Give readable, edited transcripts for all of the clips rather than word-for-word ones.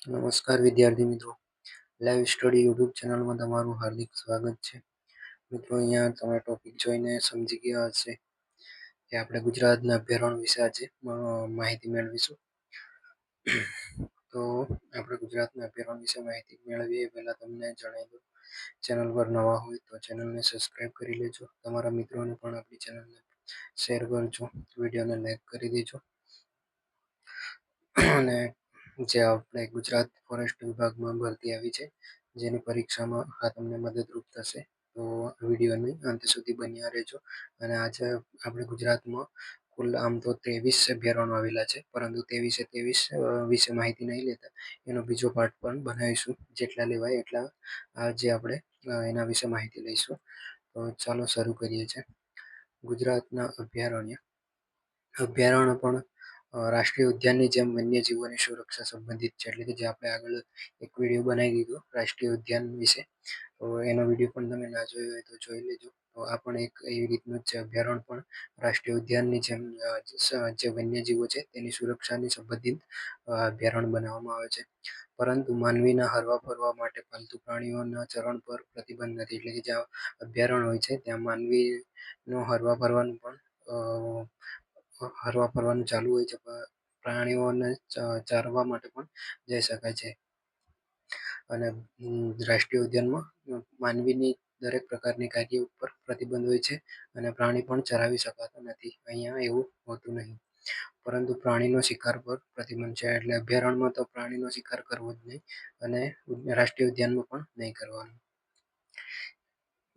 નમસ્કાર વિદ્યાર્થી મિત્રો, લાઈવ સ્ટડી યુટ્યુબ ચેનલમાં તમારું હાર્દિક સ્વાગત છે. મિત્રો, અહીંયા તમે ટોપિક જોઈને સમજી ગયા હશે કે આપણે ગુજરાતના અભયારણ્ય વિશે આજે માહિતી મેળવીશું. તો આપણે ગુજરાતના અભયારણ્ય વિશે માહિતી મેળવીએ એ પહેલાં તમને જણાવી દઉં, ચેનલ પર નવા હોય તો ચેનલને સબસ્ક્રાઈબ કરી લેજો. તમારા મિત્રોને પણ આપણી ચેનલને શેર કરજો, વિડીયોને લાઈક કરી દેજો. અને જે આપણે ગુજરાત ફોરેસ્ટ વિભાગમાં ભરતી આવી છે, જેની પરીક્ષામાં આ તમને મદદરૂપ થશે. તો વિડીયોને અંત સુધી બન્યા રહેજો. અને આજે આપણે ગુજરાતમાં કુલ આમ તો 23 અભયારણ્યો આવેલા છે, પરંતુ 23 વિશે માહિતી નહીં લેતા એનો બીજો પાર્ટ પણ બનાવીશું. જેટલા લેવાય એટલા આજે આપણે એના વિશે માહિતી લઈશું. તો ચાલો શરૂ કરીએ છીએ. ગુજરાતના અભયારણ્ય પણ રાષ્ટ્રીય ઉદ્યાનની જેમ વન્યજીવોની સુરક્ષા સંબંધિત છે. એટલે કે જે આપણે આગળ એક વિડીયો બનાવી દીધો રાષ્ટ્રીય ઉદ્યાન વિશે, તો એનો વિડીયો પણ તમે ના જોયો હોય તો જોઈ લેજો. તો આ પણ એક એવી રીતનું જ છે. અભયારણ્ય પણ રાષ્ટ્રીય ઉદ્યાનની જેમ જે વન્યજીવો છે તેની સુરક્ષાની સંબંધિત અભયારણ્ય બનાવવામાં આવે છે. પરંતુ માનવીના હરવા ફરવા માટે પાલતુ પ્રાણીઓના ચરણ પર પ્રતિબંધ નથી. એટલે કે જ્યાં અભયારણ્ય હોય છે ત્યાં માનવીનો હરવા ફરવાનું ચાલુ હોય છે. પ્રાણીઓને ચારવા માટે પણ જઈ શકાય છે. અને રાષ્ટ્રીય ઉદ્યાનમાં માનવીની દરેક પ્રકારની કાર્ય ઉપર પ્રતિબંધ હોય છે અને પ્રાણી પણ ચરાવી શકાતા નથી. અહીંયા એવું હોતું નહીં, પરંતુ પ્રાણીનો શિકાર પર પ્રતિબંધ છે. એટલે અભયારણ્યમાં તો પ્રાણીનો શિકાર કરવો જ નહીં અને રાષ્ટ્રીય ઉદ્યાનમાં પણ નહીં કરવાનું.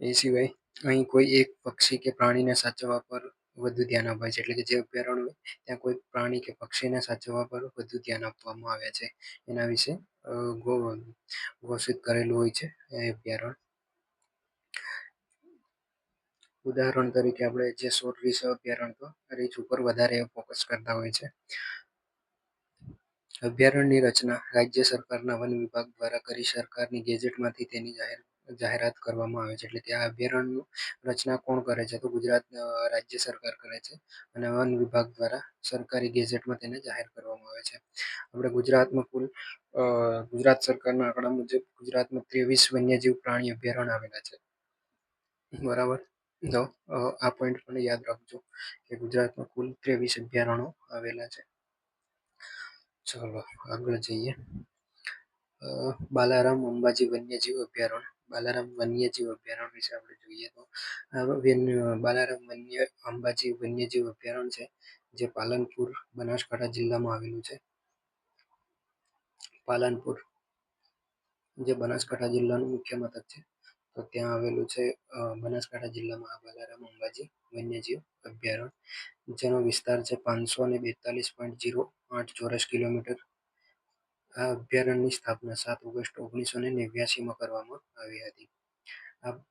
એ સિવાય અહીં કોઈ એક પક્ષી કે પ્રાણીને સાચવવા પર વધુ ધ્યાન અપાય છે. એટલે કે જે અભયારણ્ય હોય ત્યાં કોઈ પ્રાણી કે પક્ષીને સાચવવા પર વધુ ધ્યાન આપવામાં આવે છે. એના વિશે ઘોષિત કરેલું હોય છે એ અભયારણ્ય. ઉદાહરણ તરીકે આપણે જે સોર રિસર્વ અભયારણ્ય રીચ ઉપર વધારે ફોકસ કરતા હોય છે. અભયારણ્યની રચના રાજ્ય સરકારના વન વિભાગ દ્વારા કરી સરકારની ગેજેટમાંથી તેની જાહેરાત કરવામાં આવે છે. એટલે કે આ અભયારણ્યનું રચના કોણ કરે છે? તો ગુજરાત રાજ્ય સરકાર કરે છે અને વન વિભાગ દ્વારા સરકારી ગેજેટમાં તેને જાહેર કરવામાં આવે છે. આપણે ગુજરાત સરકારના આંકડા મુજબ ગુજરાતમાં 23 વન્યજીવ પ્રાણી અભયારણ્ય આવેલા છે. બરાબર, તો આ પોઈન્ટ પણ યાદ રાખજો કે ગુજરાતમાં કુલ 23 અભયારણ્યો આવેલા છે. ચલો આગળ જઈએ. બાલારામ અંબાજી વન્યજીવ અભયારણ્ય વિશે આપણે જોઈએ તો બાલારામ અંબાજી વન્યજીવ અભયારણ્ય છે, જે પાલનપુર બનાસકાંઠા જિલ્લામાં આવેલું છે. પાલનપુર જે બનાસકાંઠા જિલ્લાનું મુખ્ય મથક છે, તો ત્યાં આવેલું છે. બનાસકાંઠા જિલ્લામાં બાલારામ અંબાજી વન્યજીવ અભયારણ્ય, જેનો વિસ્તાર છે 542.08 ચોરસ કિલોમીટર. આ અભયારણ્યની સ્થાપના 7 ઓગસ્ટ 1989માં કરવામાં આવી હતી.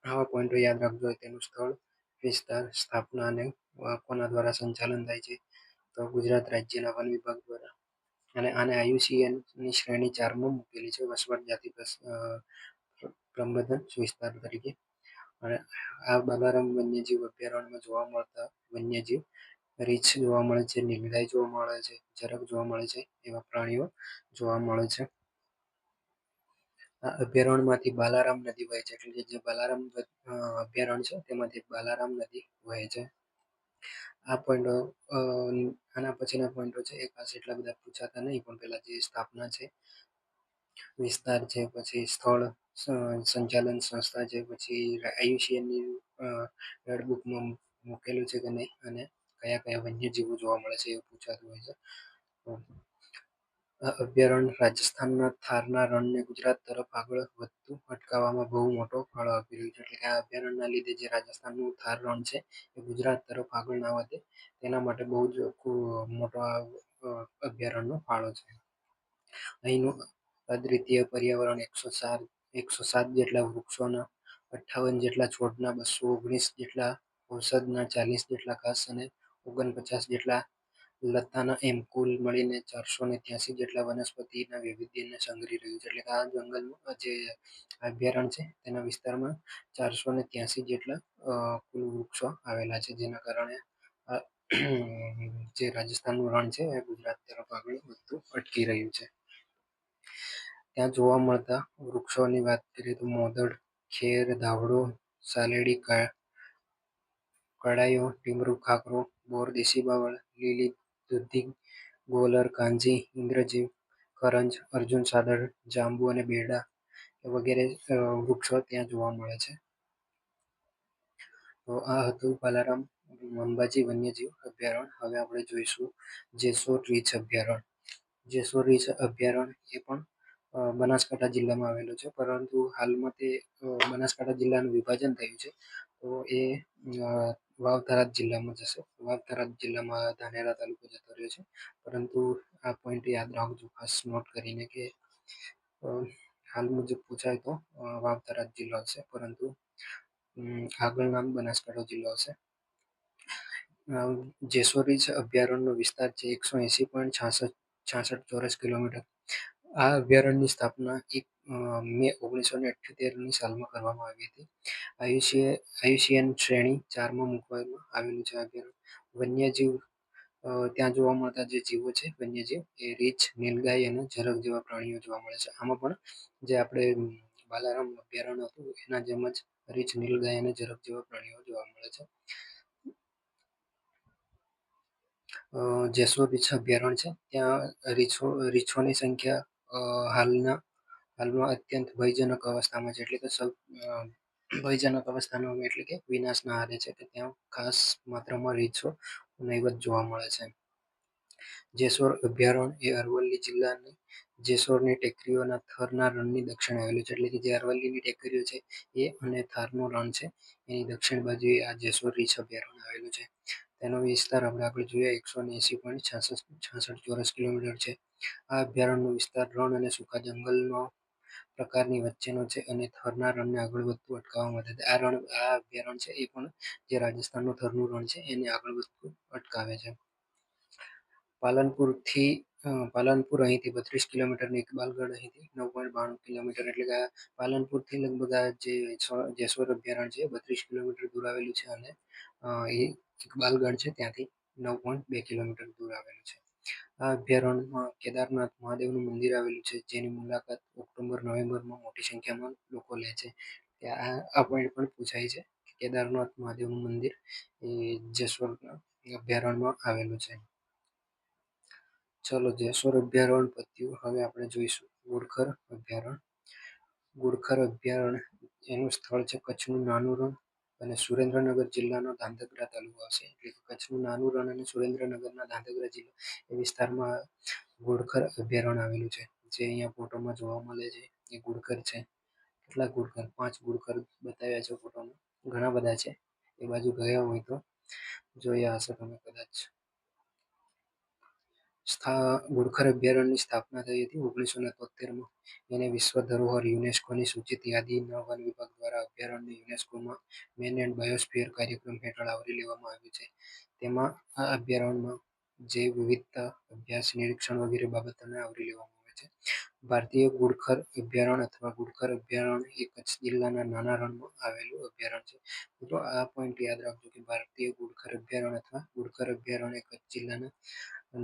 આવા પોઈન્ટો યાદ રાખજો. તેનું સ્થળ, વિસ્તાર, સ્થાપના અને કોના દ્વારા સંચાલન થાય છે? તો ગુજરાત રાજ્યના વન વિભાગ દ્વારા. અને આને IUCNની શ્રેણી 4માં મૂકેલી છે, વસવાટ જાતિ પ્રબંધન વિસ્તાર તરીકે. અને આ બાલારામ વન્યજીવ અભયારણ્યમાં જોવા મળતા વન્યજીવ રીંછ જોવા મળે છે, નીલગાય જોવા મળે છે, ઝરખ જોવા મળે છે, એવા પ્રાણીઓ જોવા મળે છે. આ અભયારણ્યમાંથી બાલારામ નદી વહે છે. એટલે કે જે બાલારામ અભયારણ્ય છે તેમાંથી બાલારામ નદી વહે છે. આ પોઈન્ટો આના પછીના પોઈન્ટો છે એ ખાસ એટલા બધા પૂછાતા નહીં, પણ પહેલા જે સ્થાપના છે, વિસ્તાર છે, પછી સ્થળ, સંચાલન સંસ્થા છે, પછી IUCNની રેડબુકમાં મૂકેલું છે કે નહીં, અને કયા કયા વન્યજીવો જોવા મળે છે એવું પૂછાતું હોય છે. આ અભયારણ્ય રાજસ્થાનના થારના રણને ગુજરાત તરફ આગળ વધતું અટકાવવામાં બહુ મોટો ફાળો આપી રહ્યું છે. એટલે કે આ અભયારણ્યના લીધે જે રાજસ્થાનનું થાર રણ છે એ ગુજરાત તરફ આગળ ના વધે તેના માટે બહુ જ મોટો અભયારણ્યનો ફાળો છે. અહીંનું અદ્વિતીય પર્યાવરણ 107 જેટલા વૃક્ષોના, 58 જેટલા છોડના, 219 જેટલા ઔષધના, 40 જેટલા ઘાસ અને 49 જેટલા લતાના, એમ કુલ મળીને 483 જેટલા વનસ્પતિના વૈવિધ્યને સંગ્રહી રહ્યું છે. એટલે કે આ જંગલમાં જે અભયારણ્ય છે તેના વિસ્તારમાં 483 જેટલા કુલ વૃક્ષો આવેલા છે, જેના કારણે જે રાજસ્થાનનું રણ છે એ ગુજરાત તરફ આગળ વધતું અટકી રહ્યું છે. ત્યાં જોવા મળતા વૃક્ષોની વાત કરીએ તો મોદડ, ખેર, ધાવડો, સાલેડી, કડાઈઓ, ટીમરૂ, ખાખરો, બોર, દેશી બાવળ, લીલી દૂધી, ગોલર, કાંજી, ઇન્દ્રજીવ, કરંજ, અર્જુન સાદળ, જાંબુ અને બેરડા વગેરે વૃક્ષો ત્યાં જોવા મળે છે. તો આ હતું બાલારામ અંબાજી વન્યજીવ અભયારણ્ય. હવે આપણે જોઈશું જેસોર રીંછ અભયારણ્ય. જેસોર રીંછ અભયારણ્ય એ પણ બનાસકાંઠા જિલ્લામાં આવેલું છે, પરંતુ હાલમાં તે બનાસકાંઠા જિલ્લાનું વિભાજન થયું છે. તો એ વાવ-થરાદ જિલ્લામાં જશે. વાવ-થરાદ જિલ્લામાં ધાનેરા તાલુકો જતો રહ્યો છે, પરંતુ આ પોઈન્ટ યાદ રાખજો ખાસ નોટ કરીને કે હાલ મુજબ પૂછાય તો વાવ-થરાદ જિલ્લો હશે, પરંતુ આગળ નામ બનાસકાંઠા જિલ્લો હશે. જેસોર રીંછ અભયારણ્યનો વિસ્તાર છે 180.66 ચોરસ કિલોમીટર. આ અભયારણ્યની સ્થાપના 1 મે 1978ની સાલમાં કરવામાં આવી હતી. IUCN શ્રેણી 4માં મૂકવામાં આવેલું છે. વન્યજીવ ત્યાં જોવા મળતા જે જીવો છે વન્યજીવ એ રીંછ, નીલગાય અને ઝરખ જેવા પ્રાણીઓ જોવા મળે છે. આમાં પણ જે આપણે બાલારામ અભયારણ્ય હતું એના જેમ જ રીંછ, નીલગાય અને ઝરખ જેવા પ્રાણીઓ જોવા મળે છે. જેસોર રીંછ અભયારણ્ય છે ત્યાં રીંછોની સંખ્યા હાલમાં અત્યંત ભયજનક અવસ્થામાં છે, એટલે કે ભયજનક અવસ્થામાં એટલે કે વિનાશના આરે છે. ત્યાં ખાસ માત્રામાં રીંછો નહિવત જોવા મળે છે. જેસોર અભયારણ્ય એ અરવલ્લી જિલ્લાની જેસોરની ટેકરીઓના થરના રણની દક્ષિણે આવેલું છે, એટલે કે જે અરવલ્લીની ટેકરીઓ છે એ અને થારનું રણ છે એની દક્ષિણ બાજુએ આ જેસોર રીંછ અભયારણ્ય આવેલું છે. તેનો વિસ્તાર આપણે આગળ જોઈએ 180.66 ચોરસ કિલોમીટર છે. આ અભયારણ્યનો વિસ્તાર રણ અને સૂકા જંગલનો પ્રકારની વચ્ચેનો છે અને થરના રણને આગળ વધતું અટકાવવા મદદ આ અભયારણ્ય છે એ પણ જે રાજસ્થાનનું થરનું રણ છે એને આગળ વધતું અટકાવે છે. પાલનપુર અહીંથી 32 કિલોમીટર, ઇકબાલગઢ અહીંથી 9.92 કિલોમીટર, એટલે કે પાલનપુરથી લગભગ આ જે જેસોર અભયારણ્ય છે 32 કિલોમીટર દૂર આવેલું છે, અને એ ઇકબાલગઢ છે ત્યાંથી 9.2 કિલોમીટર દૂર આવેલું છે. આ અભયારણ્યમાં કેદારનાથ મહાદેવનું મંદિર આવેલું છે, જેની મુલાકાત ઓક્ટોબર-નવેમ્બરમાં મોટી સંખ્યામાં લોકો લે છે. ત્યાં આ પોઈન્ટ પણ પૂછાય છે કે કેદારનાથ મહાદેવનું મંદિર એ જેસોર અભયારણ્યમાં આવેલું છે. ચલો, જેસોર અભયારણ્ય પત્યું. હવે આપણે જોઈશું ઘુડખર અભયારણ્ય. ઘુડખર અભયારણ્ય એનું સ્થળ છે કચ્છનું નાનું રણ અને સુરેન્દ્રનગર જિલ્લાનો ધાંગધ્રા તાલુકો આવશે. એટલે કે કચ્છનું નાનું રણ અને સુરેન્દ્રનગરના ધાંગધ્રા જિલ્લો એ વિસ્તારમાં ઘુડખર અભયારણ્ય આવેલું છે. જે અહીંયા ફોટોમાં જોવા મળે છે એ ઘુડખર છે. કેટલા ઘુડખર? 5 ઘુડખર બતાવ્યા છે ફોટોમાં. ઘણા બધા છે. એ બાજુ ગયા હોય તો જોયા હશે તમે કદાચ. ઘુડખર અભયારણ્યની સ્થાપના થઈ હતી 1973માં. એને વિશ્વ ધરોહર યુનેસ્કોની સૂચિત યાદીમાં વન વિભાગ દ્વારા અભયારણ્ય યુનેસ્કોમાં મેન એન્ડ બાયોસ્ફિયર કાર્યક્રમ હેઠળ આવરી લેવામાં આવ્યું છે. તેમાં આ અભયારણ્યમાં જૈવ વિવિધતા, અભ્યાસ, નિરીક્ષણ વગેરે બાબતોને આવરી લેવામાં આવે છે. ભારતીય ઘુડખર અભયારણ્ય અથવા ઘુડખર અભયારણ્ય એ કચ્છ જિલ્લાના નાના રણમાં આવેલું અભયારણ્ય છે. તો આ પોઈન્ટ યાદ રાખજો કે ભારતીય ઘુડખર અભયારણ્ય અથવા ઘુડખર અભયારણ્ય કચ્છ જિલ્લાના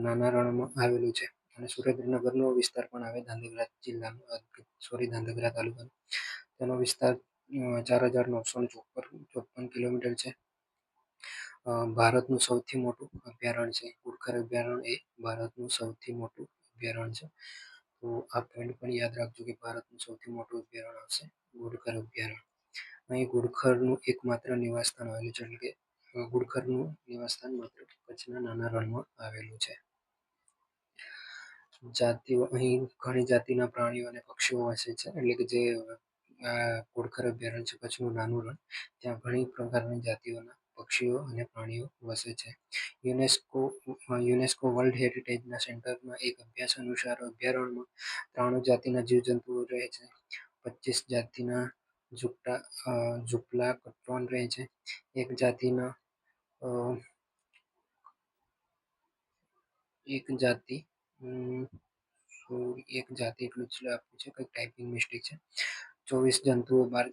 નાના રણમાં આવેલું છે. અને સુરેન્દ્રનગરનો વિસ્તાર પણ આવે ધાંગધ્રા જિલ્લાનો, ધાંગધ્રા તાલુકાનો. તેનો વિસ્તાર 4,954 કિલોમીટર છે. ભારતનું સૌથી મોટું અભયારણ્ય છે ઘુડખર અભયારણ્ય, એ ભારતનું સૌથી મોટું અભયારણ્ય છે. તો આ પોઈન્ટ પણ યાદ રાખજો કે ભારતનું સૌથી મોટું અભયારણ્ય આવશે ઘુડખર અભયારણ્ય. અહીં ઘુડખરનું એકમાત્ર નિવાસસ્થાન આવેલું છે, એટલે કે ઘુડખરનું નિવાસસ્થાન માત્ર કચ્છના નાના રણમાં આવેલું છે. જાતિઓ અહીં ઘણી જાતિના પ્રાણીઓ અને પક્ષીઓ વસે છે, એટલે કે જે ઘુડખર અભયારણ્ય છે કચ્છનું નાનું રણ, ત્યાં ઘણી પ્રકારની જાતિઓના પક્ષીઓ અને પ્રાણીઓ વસે છે. યુનેસ્કો વર્લ્ડ હેરિટેજના સેન્ટરના એક અભ્યાસ અનુસાર અભયારણ્યમાં 93 જાતિના જીવજંતુઓ રહે છે. 25 જાતિના ઝૂપલા કટ્રોન રહે છે. એક જાતિ એટલું જ આપ્યું છે, કંઈક ટાઈપિંગ મિસ્ટેક છે. 24 જંતુઓ, 12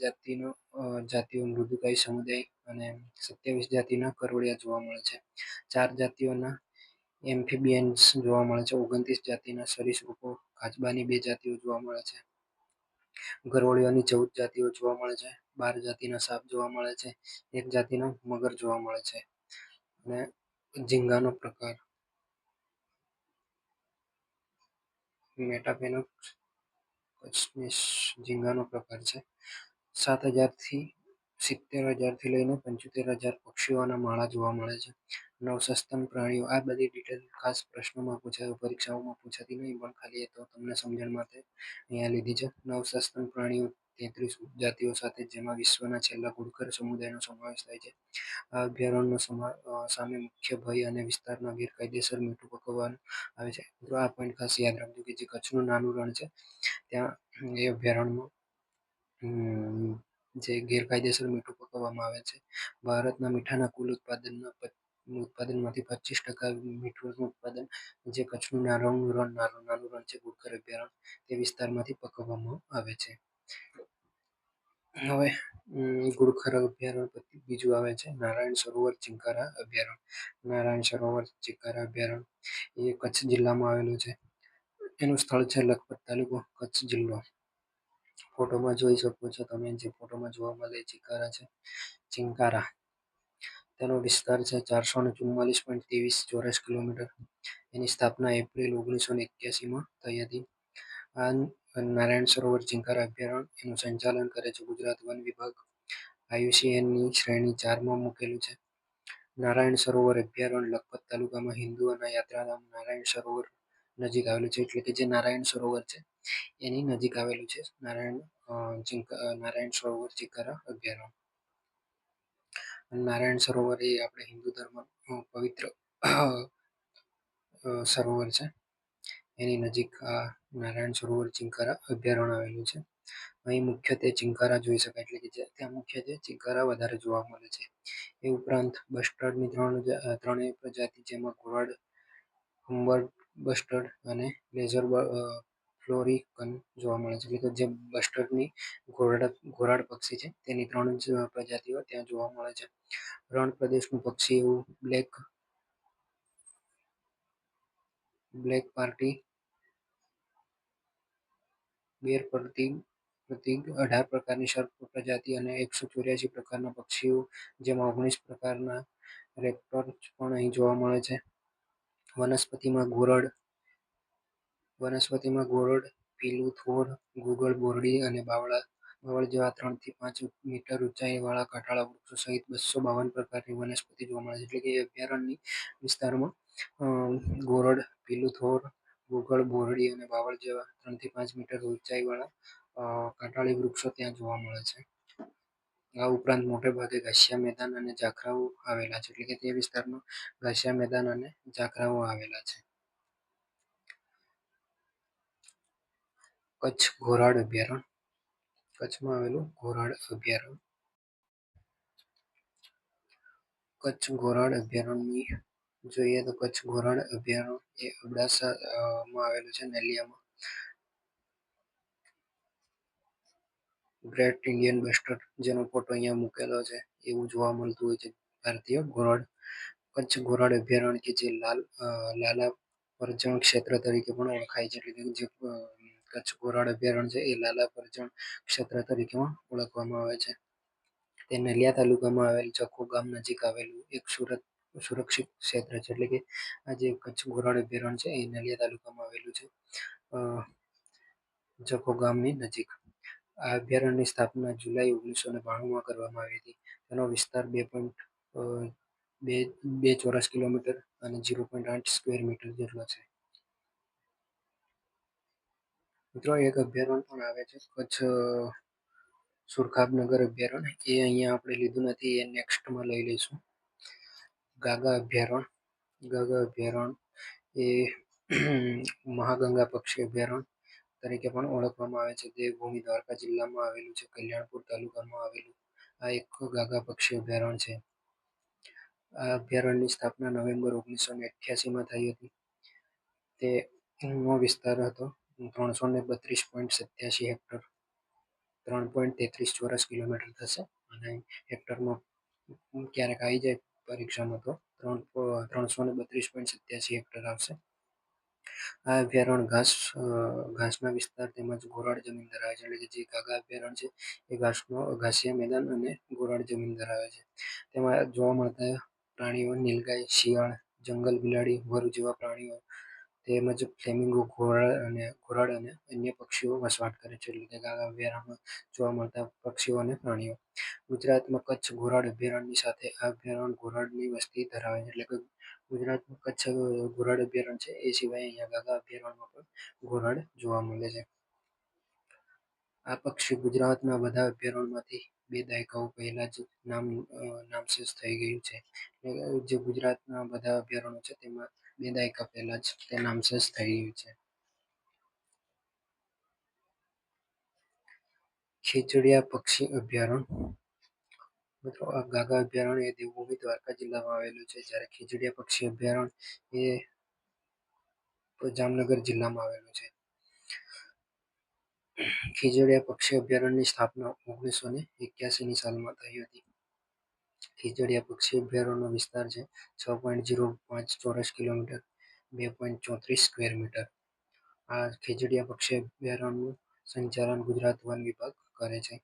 જાતિઓ મૃદુકાય સમુદાય અને 27 જાતિના કરોળિયા જોવા મળે છે. 4 જાતિઓના એમ્ફીબિયન્સ જોવા મળે છે. 29 જાતિના સરીસૃપો, કાચબાની 2 જાતિઓ જોવા મળે છે. ગરોળીઓની 14 જાતિઓ જોવા મળે છે, 12 જાતિના સાપ જોવા મળે છે, 1 જાતિનો મગર જોવા મળે છે. અને ઝીંગાનો પ્રકાર મેટાફેનોસ કચ્છમિસ ઝીંગાનો પ્રકાર છે. 7,000થી 70,000થી લઈને 75,000 પક્ષીઓના માળા જોવા મળે છે. નવસસ્તન પ્રાણીઓ આ બધી ડિટેલ ખાસ પ્રશ્નોમાં પરીક્ષાઓમાં પૂછાતી નહીં, પણ ખાલી એ તો તમને સમજણ માટે અહીંયા લીધી છે. નવસસ્તન પ્રાણીઓ 33 જાતિઓ સાથે, જેમાં વિશ્વના છેલ્લા ઘુડખર સમુદાયનો સમાવેશ થાય છે. આ અભયારણ્યનો સામે મુખ્ય ભય અને વિસ્તારમાં ગેરકાયદેસર મીઠું પકવવાનું આવે છે. મિત્રો આ પોઈન્ટ ખાસ યાદ રાખજો કે જે કચ્છનું નાનું રણ છે ત્યાં એ અભયારણ્યમાં જે ગેરકાયદેસર મીઠું પકવવામાં આવે છે. ભારતના મીઠાના કુલ ઉત્પાદનમાંથી 25% મીઠુંનું ઉત્પાદન જે કચ્છનું નાનું રણ છે ઘુડખર અભયારણ્ય તે વિસ્તારમાંથી પકવવામાં આવે છે. હવે ઘુડખર અભયારણ્ય પછી બીજું આવે છે નારાયણ સરોવર ચિંકારા અભયારણ્ય. નારાયણ સરોવર ચિંકારા અભયારણ્ય એ કચ્છ જિલ્લામાં આવેલું છે. એનું સ્થળ છે લખપત તાલુકો, કચ્છ જિલ્લો. ફોટોમાં જોઈ શકો છો તમે, જે ફોટોમાં જોવા મળે ચિંકારા. તેનો વિસ્તાર છે 444.23 ચોરસ કિલોમીટર. એની સ્થાપના એપ્રિલ 1981માં થઈ હતી. આ નારાયણ સરોવર ચિંકારા અભયારણ્ય એનું સંચાલન કરે છે ગુજરાત વન વિભાગ. IUCNની શ્રેણી 4માં મૂકેલું છે. નારાયણ સરોવર અભયારણ્ય લખપત તાલુકામાં હિન્દુઓના યાત્રાધામ નારાયણ સરોવર નજીક આવેલું છે. એટલે કે જે નારાયણ સરોવર છે એની નજીક આવેલું છે નારાયણ સરોવર ચિંકારા અભયારણ્ય. નારાયણ સરોવર એ આપણે હિન્દુ ધર્મ પવિત્ર સરોવર છે. એની નજીક આ નારાયણ સરોવર ચિંકારા અભયારણ્ય આવેલું છે. અહીં મુખ્યત્વે ચિંકારા જોઈ શકાય, એટલે કે ત્યાં મુખ્યત્વે ચિંકારા વધારે જોવા મળે છે. એ ઉપરાંત બસ્ટર્ડની ત્રણેય પ્રજાતિ, જેમાં ઘોરાડ, હમ્બર્ટ બસ્ટર્ડ અને લેઝર ફ્લોરિકન જોવા મળે છે. એટલે કે જે બસ્ટર્ડની ઘોરાડ પક્ષી છે તેની 3 જ પ્રજાતિઓ ત્યાં જોવા મળે છે. રણ પ્રદેશનું પક્ષી એવું બ્લેક પાર્ટી બેર પ્રતીક 18 પ્રકારની સર્પ પ્રજાતિ અને 184 પ્રકારના પક્ષીઓ, જેમાં 19 પ્રકારના રેપ્ટોર્સ પણ અહીં જોવા મળે છે. વનસ્પતિમાં ઘોરડ, પીલું થોર, ગુગળ બોરડી અને બાવળ જેવા 3 થી 5 મીટર ઊંચાઈવાળા કાંટાળા વૃક્ષો સહિત 252 પ્રકારની વનસ્પતિ જોવા મળે છે. એટલે કે અભયારણ્ય વિસ્તારમાં ઘોરડ, પીલું થોર, ગુગળ બોરડી અને બાવળ જેવા 3 થી 5 મીટર ઊંચાઈવાળા કાંટાળી વૃક્ષો ત્યાં જોવા મળે છે. આ ઉપરાંત મોટે ભાગે ઘાસિયા મેદાન અને ઝાખરાઓ આવેલા છે. એટલે કે તે વિસ્તારમાં ઘાસિયા મેદાન અને ઝાખરાઓ આવેલા છે. કચ્છ ઘોરાડ અભયારણ્ય. કચ્છમાં આવેલું ઘોરાડ અભયારણ્ય. કચ્છ ઘોરાડ અભયારણ્યની જોઈએ તો કચ્છ ઘોરાડ અભયારણ્ય એ અબડાસામાં આવેલું છે, નલિયામાં. ગ્રેટ ઇન્ડિયન બસ્ટર્ડ, જેનો ફોટો અહીંયા મૂકેલો છે, એવું જોવા મળતું હોય છે. ભારતીય ઘોરાડ. કચ્છ ઘોરાડ અભયારણ્ય કે જે લાલા પરજણ ક્ષેત્ર તરીકે પણ ઓળખાય છે. એટલે કે જે કચ્છ ઘોરાડ અભયારણ્ય છે એ લાલા પરજણ ક્ષેત્ર તરીકે પણ ઓળખવામાં આવે છે. તે નલિયા તાલુકામાં આવેલ જખો ગામ નજીક આવેલું એક સુરક્ષિત ક્ષેત્ર છે. એટલે કે આ જે કચ્છ ઘોરાડ અભયારણ્ય છે એ નલિયા તાલુકામાં આવેલું છે, જખો ગામની નજીક. આ અભયારણ્યની સ્થાપના જુલાઈ 1992માં કરવામાં આવી હતી. તેનો વિસ્તાર 2.2 ચોરસ કિલોમીટર અને 0.8 સ્ક્વેર મીટર જેટલો છે. મિત્રો એક અભયારણ્ય પણ આવે છે કચ્છ સુરખાબનગર અભયારણ્ય. એ અહીંયા આપણે લીધું નથી, એ નેક્સ્ટમાં લઈ લઈશું. ગાગા અભયારણ્ય એ મહાગંગા પક્ષી અભયારણ્ય તરીકે પણ ઓળખવામાં આવે છે. દેવભૂમિ દ્વારકા જિલ્લામાં આવેલું છે, કલ્યાણપુર તાલુકામાં આવેલું આ એક ગાગા પક્ષી અભયારણ્ય છે. આ અભયારણ્યની સ્થાપના નવેમ્બર 1988માં થઈ હતી. તેનો વિસ્તાર હતો 332.87 હેક્ટર, 3.33 ચોરસ કિલોમીટર થશે. અને હેક્ટરમાં ક્યારેક આવી જાય પરીક્ષામાં તો 332.87 હેક્ટર આવશે. આ અભયારણ્ય ઘાસના વિસ્તાર તેમજ ગોરાડ જમીન ધરાવે છે. એટલે કે જે કાગા અભયારણ્ય છે એ ઘાસિયા મેદાન અને ગોરાડ જમીન ધરાવે છે. તેમાં જોવા મળતા પ્રાણીઓ નીલગાય, શિયાળ, જંગલ બિલાડી, વરુ જેવા પ્રાણીઓ તેમજ ફ્લેમિંગો, ઘોરાડ અને અન્ય પક્ષીઓ વસવાટ કરે છે. એટલે કે કાગા અભયારણ્યમાં જોવા મળતા પક્ષીઓ અને પ્રાણીઓ. ગુજરાતમાં કચ્છ ઘોરાડ અભયારણ્યની સાથે આ અભયારણ્ય ઘોરાડની વસ્તી ધરાવે છે. એટલે કે ગુજરાતમાં કચ્છ ઘોરાડ અભયારણ્ય છે એ સિવાય અહીંયા કાગા અભયારણ્યમાં પણ ઘોરાડ જોવા મળે છે. આ પક્ષી ગુજરાતના બધા અભયારણ્યમાંથી 2 દાયકાઓ પહેલા જ નામશેષ થઈ ગયું છે. જે ગુજરાતના બધા અભયારણ્યો છે તેમાં 2 દાયકા પહેલા જ તે નામશેષ થઈ ગયું છે. ખીજડીયા પક્ષી અભયારણ્ય. મિત્રો, આ કાગા અભયારણ્ય એ દેવભૂમિ દ્વારકા જિલ્લામાં આવેલું છે, જ્યારે ખીજડીયા પક્ષી અભયારણ્ય એ જામનગર જિલ્લામાં આવેલું છે. ખીજડીયા પક્ષી અભયારણ્યની સ્થાપના 1981ની સાલમાં થઈ હતી. ખીજડીયા પક્ષી અભયારણ્યનો વિસ્તાર છે 6.05 ચોરસ કિલોમીટર, 2.34 સ્ક્વેર મીટર. આ ખીજડીયા પક્ષી અભયારણ્યનું સંચાલન ગુજરાત વન વિભાગ કરે છે.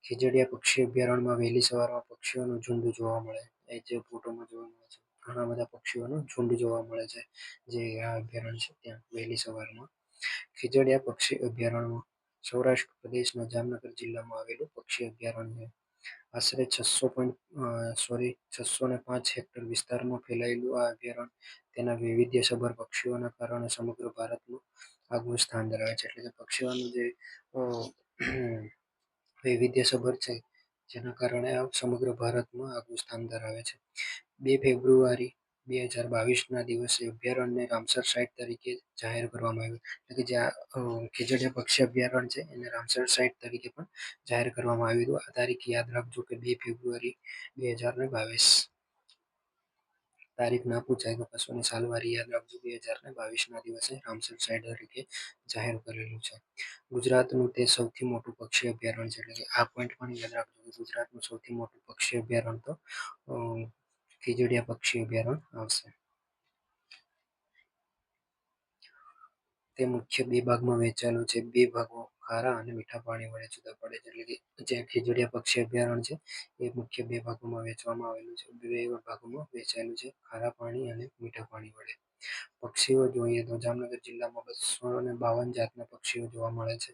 ખીજડીયા પક્ષી અભયારણ્યમાં વહેલી સવારમાં પક્ષીઓનું ઝુંડ જોવા મળે છે. જે ફોટોમાં જોવા મળે છે, ઘણા બધા પક્ષીઓનું ઝુંડ જોવા મળે છે જે આ અભયારણ્ય છે ત્યાં વહેલી સવારમાં. ખીજડીયા પક્ષી અભયારણ્ય સૌરાષ્ટ્ર પ્રદેશના જામનગર જિલ્લામાં આવેલું પક્ષી અભયારણ્ય છે. આશરે 605 હેક્ટર વિસ્તારમાં ફેલાયેલું આ અભયારણ્ય તેના વૈવિધ્યસભર પક્ષીઓના કારણે સમગ્ર ભારતમાં આગવું સ્થાન ધરાવે છે. એટલે કે પક્ષીઓનું જે વૈવિધ્યસભર છે જેના કારણે આ સમગ્ર ભારતમાં આગવું સ્થાન ધરાવે છે. 2 ફેબ્રુઆરી 2022ના દિવસે અભયારણ્યને રામસર સાઇટ તરીકે જાહેર કરવામાં આવ્યું. એટલે કે જે ખીજડીયા પક્ષી અભયારણ્ય છે એને રામસર સાઇટ તરીકે પણ જાહેર કરવામાં આવ્યું હતું. આ તારીખ યાદ રાખજો કે 2 ફેબ્રુઆરી 2022. તારીખ ના પૂછાય તો કશો નહીં, સાલવારી યાદ રાખજો. 2022ના દિવસે રામસર સાઇટ તરીકે જાહેર કરેલું છે. ગુજરાતનું તે સૌથી મોટું પક્ષી અભયારણ્ય છે. એટલે કે આ પોઈન્ટ પણ યાદ રાખજો કે ગુજરાતનું સૌથી મોટું પક્ષી અભયારણ્ય તો ખીજડીયા પક્ષી અભયારણ્ય આવશે. તે મુખ્ય 2 ભાગમાં વહેંચાયેલું છે. 2 ભાગો ખારા અને મીઠા પાણી વડે જુદા પડે છે. એટલે કે જે ખીજડીયા પક્ષી અભયારણ્ય છે એ મુખ્ય 2 ભાગોમાં વહેંચવામાં આવેલું છે. 2 ભાગોમાં વહેંચાયેલું છે, ખારા પાણી અને મીઠા પાણી વડે. પક્ષીઓ જોઈએ તો જામનગર જિલ્લામાં 252 જાતના પક્ષીઓ જોવા મળે છે.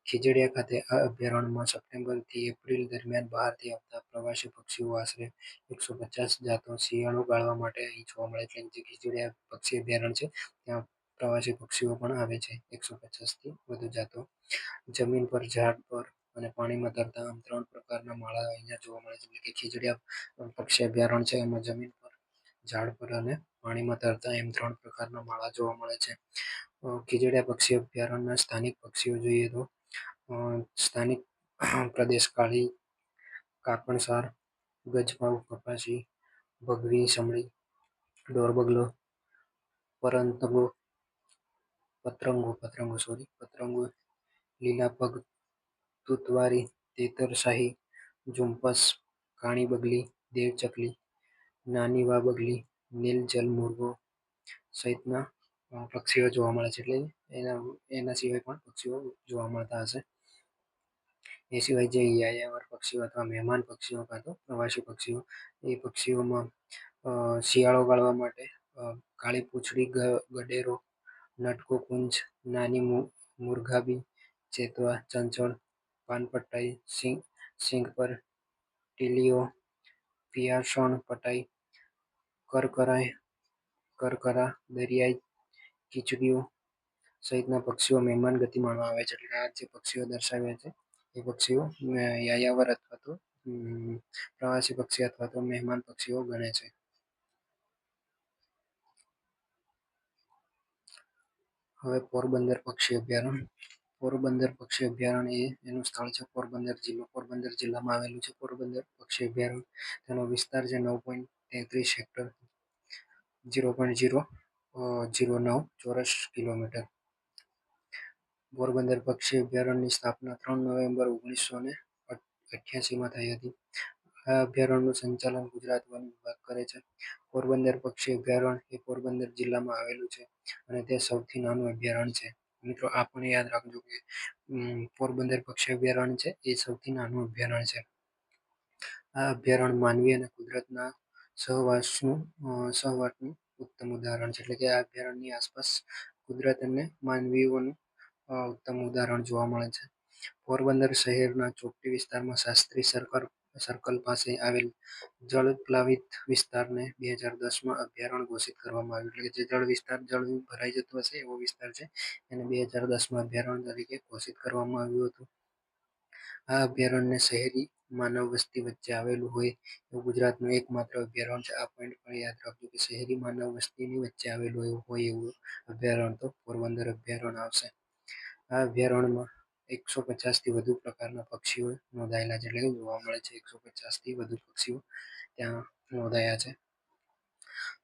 ખીજડીયા ખાતે આ અભયારણ્યમાં સપ્ટેમ્બરથી એપ્રિલ દરમિયાન બહારથી આવતા પ્રવાસી પક્ષીઓ આશરે 150 જાતો શિયાળો ગાળવા માટે અહીં જોવા મળે છે. જે ખીજડીયા પક્ષી અભયારણ્ય છે ત્યાં પ્રવાસી પક્ષીઓ પણ આવે છે, 150થી વધુ જાતો. જમીન પર, ઝાડ પર અને પાણીમાં તરતા આમ 3 પ્રકારના માળા અહીંયા જોવા મળે છે. એટલે કે ખીજડીયા પક્ષી અભયારણ્ય છે એમાં જમીન પર, ઝાડ પર અને પાણીમાં તરતા એમ 3 પ્રકારના માળા જોવા મળે છે. ખીજડીયા પક્ષી અભયારણ્યના સ્થાનિક પક્ષીઓ જોઈએ તો સ્થાનિક પ્રદેશ કાળી કાકણસાર, ગજભાઉ કપાસી, ભગવી સમળી, ડોરબગલો, પતરંગો, લીલા પગ, તુતવારી, તેતરશાહી, ઝુમ્પસ, કાણી બગલી, દેવ ચકલી, નાની વા બગલી, નીલજલ મુર્ગો સહિતના પક્ષીઓ જોવા મળે છે. એટલે એના સિવાય પણ પક્ષીઓ જોવા મળતા હશે. એ સિવાય જે યાયાવર પક્ષીઓ અથવા મહેમાન પક્ષીઓ કાં તો પ્રવાસી પક્ષીઓ, એ પક્ષીઓમાં શિયાળો ગાળવા માટે કાળી પૂંછડી ગડેરો, નટકો કુંજ, નાની મુરઘાબી, ચેતવા, ચંચળ, પાનપટ્ટાઈ, સિંગપર, ટીલીઓ, પિયાસણ પટાઈ, કરકરા, દરિયાઈ કીચડીઓ સહિતના પક્ષીઓ મહેમાન ગતિ માણવા આવે છે. એટલે આ જે પક્ષીઓ દર્શાવ્યા છે એ પક્ષીઓ યાયાવર અથવા તો પ્રવાસી પક્ષી અથવા તો મહેમાન પક્ષીઓ ગણે છે. હવે પોરબંદર પક્ષી અભયારણ્ય. પોરબંદર પક્ષી અભયારણ્ય એનું સ્થળ છે પોરબંદર જિલ્લો. પોરબંદર જિલ્લામાં આવેલું છે પોરબંદર પક્ષી અભયારણ્ય. તેનો વિસ્તાર છે 9.33 હેક્ટર, 0.009 ચોરસ કિલોમીટર. પોરબંદર પક્ષી અભયારણ્યની સ્થાપના 3 નવેમ્બર 1988માં થઈ હતી. આ અભયારણ્યનું સંચાલન ગુજરાત વન વિભાગ કરે છે. પોરબંદર પક્ષી અભયારણ્ય એ પોરબંદર જિલ્લામાં આવેલું છે અને તે સૌથી નાનું અભયારણ્ય છે. મિત્રો આ પણ યાદ રાખજો કે પોરબંદર પક્ષી અભયારણ્ય છે એ સૌથી નાનું અભયારણ્ય છે. આ અભયારણ્ય માનવી અને કુદરતના સહવાસનું ઉત્તમ ઉદાહરણ છે. એટલે કે આ અભયારણ્યની આસપાસ કુદરત અને માનવીઓનું ઉત્તમ ઉદાહરણ જોવા મળે છે. પોરબંદર શહેરના ચોકડી વિસ્તારમાં શાસ્ત્રી સર્કલ પાસે આવેલ જળપ્લાવિત વિસ્તારને 2010માં અભયારણ્ય ઘોષિત કરવામાં આવ્યું. એટલે કે જે જળ વિસ્તાર જળ ભરાઈ જતો હશે એવો વિસ્તાર છે એને 2010માં અભયારણ્ય તરીકે ઘોષિત કરવામાં આવ્યું હતું. આ અભયારણ્ય શહેરી માનવ વસ્તી વચ્ચે આવેલું હોય એવું ગુજરાતનું એકમાત્ર અભયારણ્ય છે. આ પોઈન્ટ પણ યાદ રાખજો કે શહેરી માનવ વસ્તીની વચ્ચે આવેલું હોય એવું અભયારણ્ય તો પોરબંદર અભયારણ્ય આવશે. આ અભયારણ્યમાં 150થી વધુ પ્રકારના પક્ષીઓ નોંધાયેલા છે. એટલે કે જોવા મળે છે 150થી વધુ પક્ષીઓ ત્યાં નોંધાયા છે.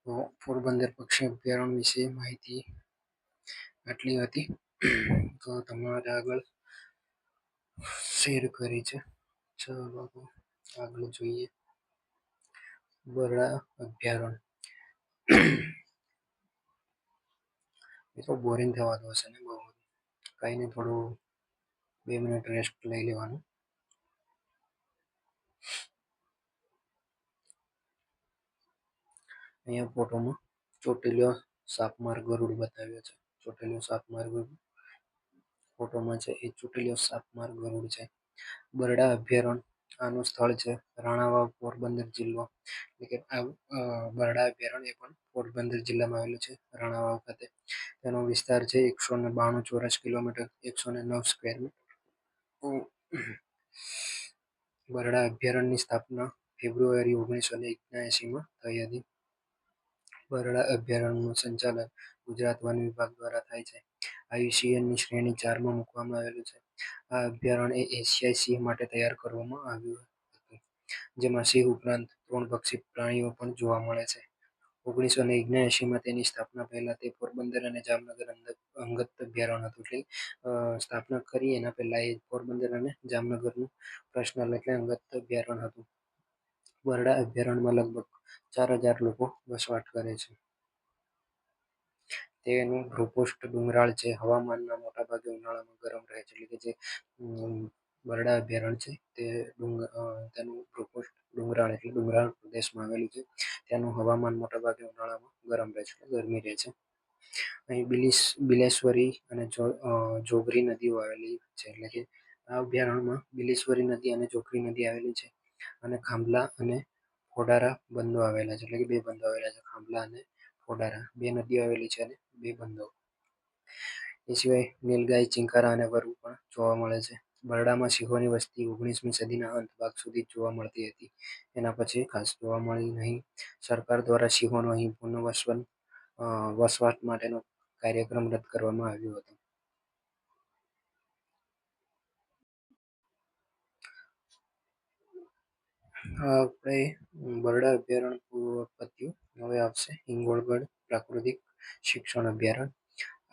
તો પોરબંદર પક્ષી અભયારણ્ય વિશે માહિતી આટલી હતી. તો તમારે આગળ શેર કરી છે. ચાલો આગળ જોઈએ. બરડા અભયારણ્ય. એ તો બોરિંગ થવાતું હશે ને બહુ. કઈ નહીં, થોડું 2 મિનિટ રેસ્ટ લઈ લેવાનું. અહીંયા ફોટોમાં ચોટીલો સાપમાર ગરુડ બતાવ્યો છે. ચોટીલો સાપમાર ગરુડ ફોટોમાં છે એ ચોટીલો સાપમાર ગરુડ છે. બરડા અભયારણ્ય આનું સ્થળ છે રાણાવાવ, પોરબંદર જિલ્લો. એટલે કે બરડા અભયારણ્ય એ પણ પોરબંદર જિલ્લામાં આવેલું છે રાણાવાવ ખાતે. તેનો વિસ્તાર છે 192 ચોરસ કિલોમીટર, 109 સ્ક્વેર મીટર. બરડા અભયારણ્યની સ્થાપના ફેબ્રુઆરી 1979માં થઈ હતી. બરડા અભયારણ્યનું સંચાલન ગુજરાત વન વિભાગ દ્વારા થાય છે. IUCNની શ્રેણી 4માં મૂકવામાં આવેલું છે. આ અભયારણ્ય એશિયાઈ સિંહ માટે તૈયાર કરવામાં આવ્યું હતું, જેમાં સિંહ ઉપરાંત 3 પક્ષી પ્રાણીઓ પણ જોવા મળે છે. 1979માં તેની સ્થાપના પહેલા તે પોરબંદર અને જામનગર અંગત અભયારણ્ય હતું. એટલે સ્થાપના કરી એના પહેલા એ પોરબંદર અને જામનગરનું પર્સનલ એટલે અંગત અભયારણ્ય હતું. બરડા અભયારણ્યમાં લગભગ 4000 લોકો વસવાટ કરે છે. તેનું ભૂપૃષ્ઠ ડુંગરાળ છે. હવામાનના મોટાભાગે ઉનાળામાં ગરમ રહે છે. એટલે કે જે બરડા અભયારણ્ય છે તે તેનું ભૂપૃષ્ઠ ડુંગરાળ એટલે ડુંગરાળ પ્રદેશમાં આવેલું છે. ત્યાંનું હવામાન મોટાભાગે ઉનાળામાં ગરમ રહે છે, ગરમી રહે છે. અહીં બિલેશ્વરી અને જોગરી નદીઓ આવેલી છે. એટલે કે આ અભયારણ્યમાં બિલેશ્વરી નદી અને જોગરી નદી આવેલી છે અને ખાંભલા અને ફોડારા બંધો આવેલા છે. એટલે કે 2 બંધો આવેલા છે, ખાંભલા અને ફોડારા 2 નદીઓ આવેલી છે અને 2 બંધો. એ સિવાય નીલગાય, ચિંકારા અને વરુ પણ જોવા મળે છે. બરડામાં સિંહોની વસ્તી 19મી સદીના અંત ભાગ સુધી જોવા મળતી હતી. એના પછી ખાસ જોવા મળી નહીં. સરકાર દ્વારા સિંહોનો અહીં વસવાટ માટેનો કાર્યક્રમ રદ કરવામાં આવ્યો હતો. આપણે બરડા અભયારણ્ય પત્યું. હવે આવશે હિંગોળગઢ પ્રાકૃતિક શિક્ષણ અભયારણ્ય.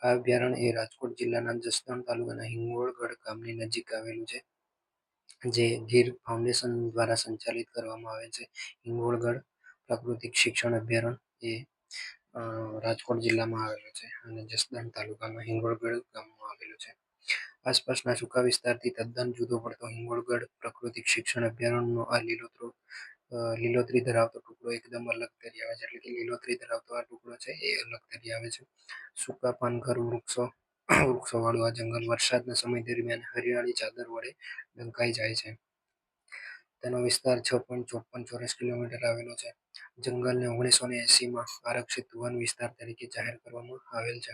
આ અભયારણ્ય એ રાજકોટ જિલ્લાના જસદણ તાલુકાના હિંગોળગઢ ગામની નજીક આવેલું છે, જે ગીર ફાઉન્ડેશન દ્વારા સંચાલિત કરવામાં આવે છે. હિંગોળગઢ પ્રાકૃતિક શિક્ષણ અભયારણ્ય એ રાજકોટ જિલ્લામાં આવેલું છે અને જસદણ તાલુકાના હિંગોળગઢ ગામમાં આવેલું છે. આસપાસના સૂકા વિસ્તારથી તદ્દન જુદો પડતો હિંગોળગઢ પ્રાકૃતિક શિક્ષણ અભયારણ્યનો આ લીલોતરી ધરાવતો ટુકડો એકદમ અલગ તરી આવે છે. એટલે કે લીલોતરી ધરાવતો આ ટુકડો છે એ અલગ તરી આવે છે. સૂકા પાનખર વૃક્ષોવાળું આ જંગલ વરસાદના સમય દરમિયાન હરિયાળી ચાદર વડે ઢંકાઈ જાય છે. તેનો વિસ્તાર 6.54 ચોરસ કિલોમીટર આવેલો છે. જંગલને 1980માં આરક્ષિત વન વિસ્તાર તરીકે જાહેર કરવામાં આવેલ છે.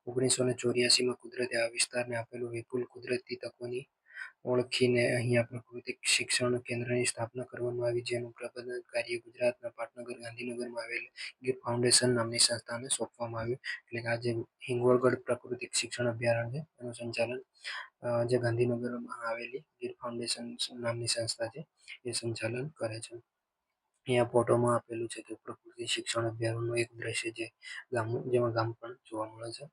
1984માં કુદરતે આ વિસ્તારને આપેલું વિપુલ કુદરતી તકોની ઓળખીને અહીંયા પ્રાકૃતિક શિક્ષણ કેન્દ્રની સ્થાપના કરવામાં આવી, જેનું પ્રબંધન કાર્ય ગુજરાતના પાટનગર ગાંધીનગરમાં આવેલ ગીર ફાઉન્ડેશન નામની સંસ્થાને સોંપવામાં આવ્યું. એટલે કે આ જે હિંગોળગઢ પ્રાકૃતિક શિક્ષણ અભયારણ્ય છે એનું સંચાલન જે ગાંધીનગરમાં આવેલી ગીર ફાઉન્ડેશન નામની સંસ્થા છે એ સંચાલન કરે છે. અહીંયા ફોટોમાં આપેલું છે કે પ્રકૃતિ શિક્ષણ અભયારણ્યનું એક દ્રશ્ય છે જેમાં ગામ પણ જોવા મળે છે.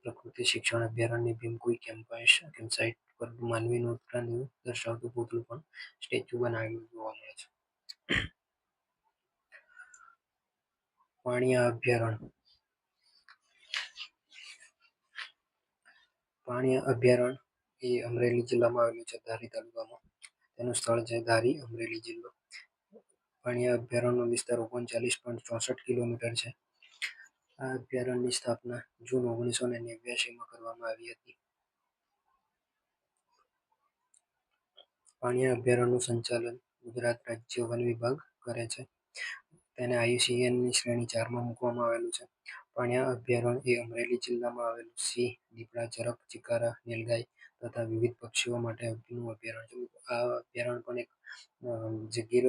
પ્રકૃતિ શિક્ષણ અભયારણ્ય ભીમકુઈ કેમ્પસાઇટ પર માનવીનું ઉત્ક્રાંતિ દર્શાવતું પૂતળું પણ સ્ટેચ્યુ બનાવેલું જોવા મળે છે. પાણિયા અભયારણ્ય. પાણિયા અભયારણ્ય એ અમરેલી જિલ્લામાં આવેલું છે, ધારી તાલુકામાં. તેનું સ્થળ છે ધારી, અમરેલી જિલ્લો. પાણિયા અભયારણ્યનો વિસ્તાર 39.64 કિલોમીટર છે. આ અભયારણ્યની સ્થાપના જૂન 1989માં કરવામાં આવી હતી. પાણિયા અભયારણ્યનું સંચાલન ગુજરાત રાજ્ય વન વિભાગ કરે છે. તેને IUCNની શ્રેણી 4માં મૂકવામાં આવેલું છે. પાણિયા અભયારણ્ય એ અમરેલી જિલ્લામાં આવેલું સિંહ, દીપડા, ઝરખ, ચિકારા, નીલગાય તથા વિવિધ પક્ષીઓ માટેનું અભયારણ્ય છે. આ અભયારણ્ય પણ એક જે ગીર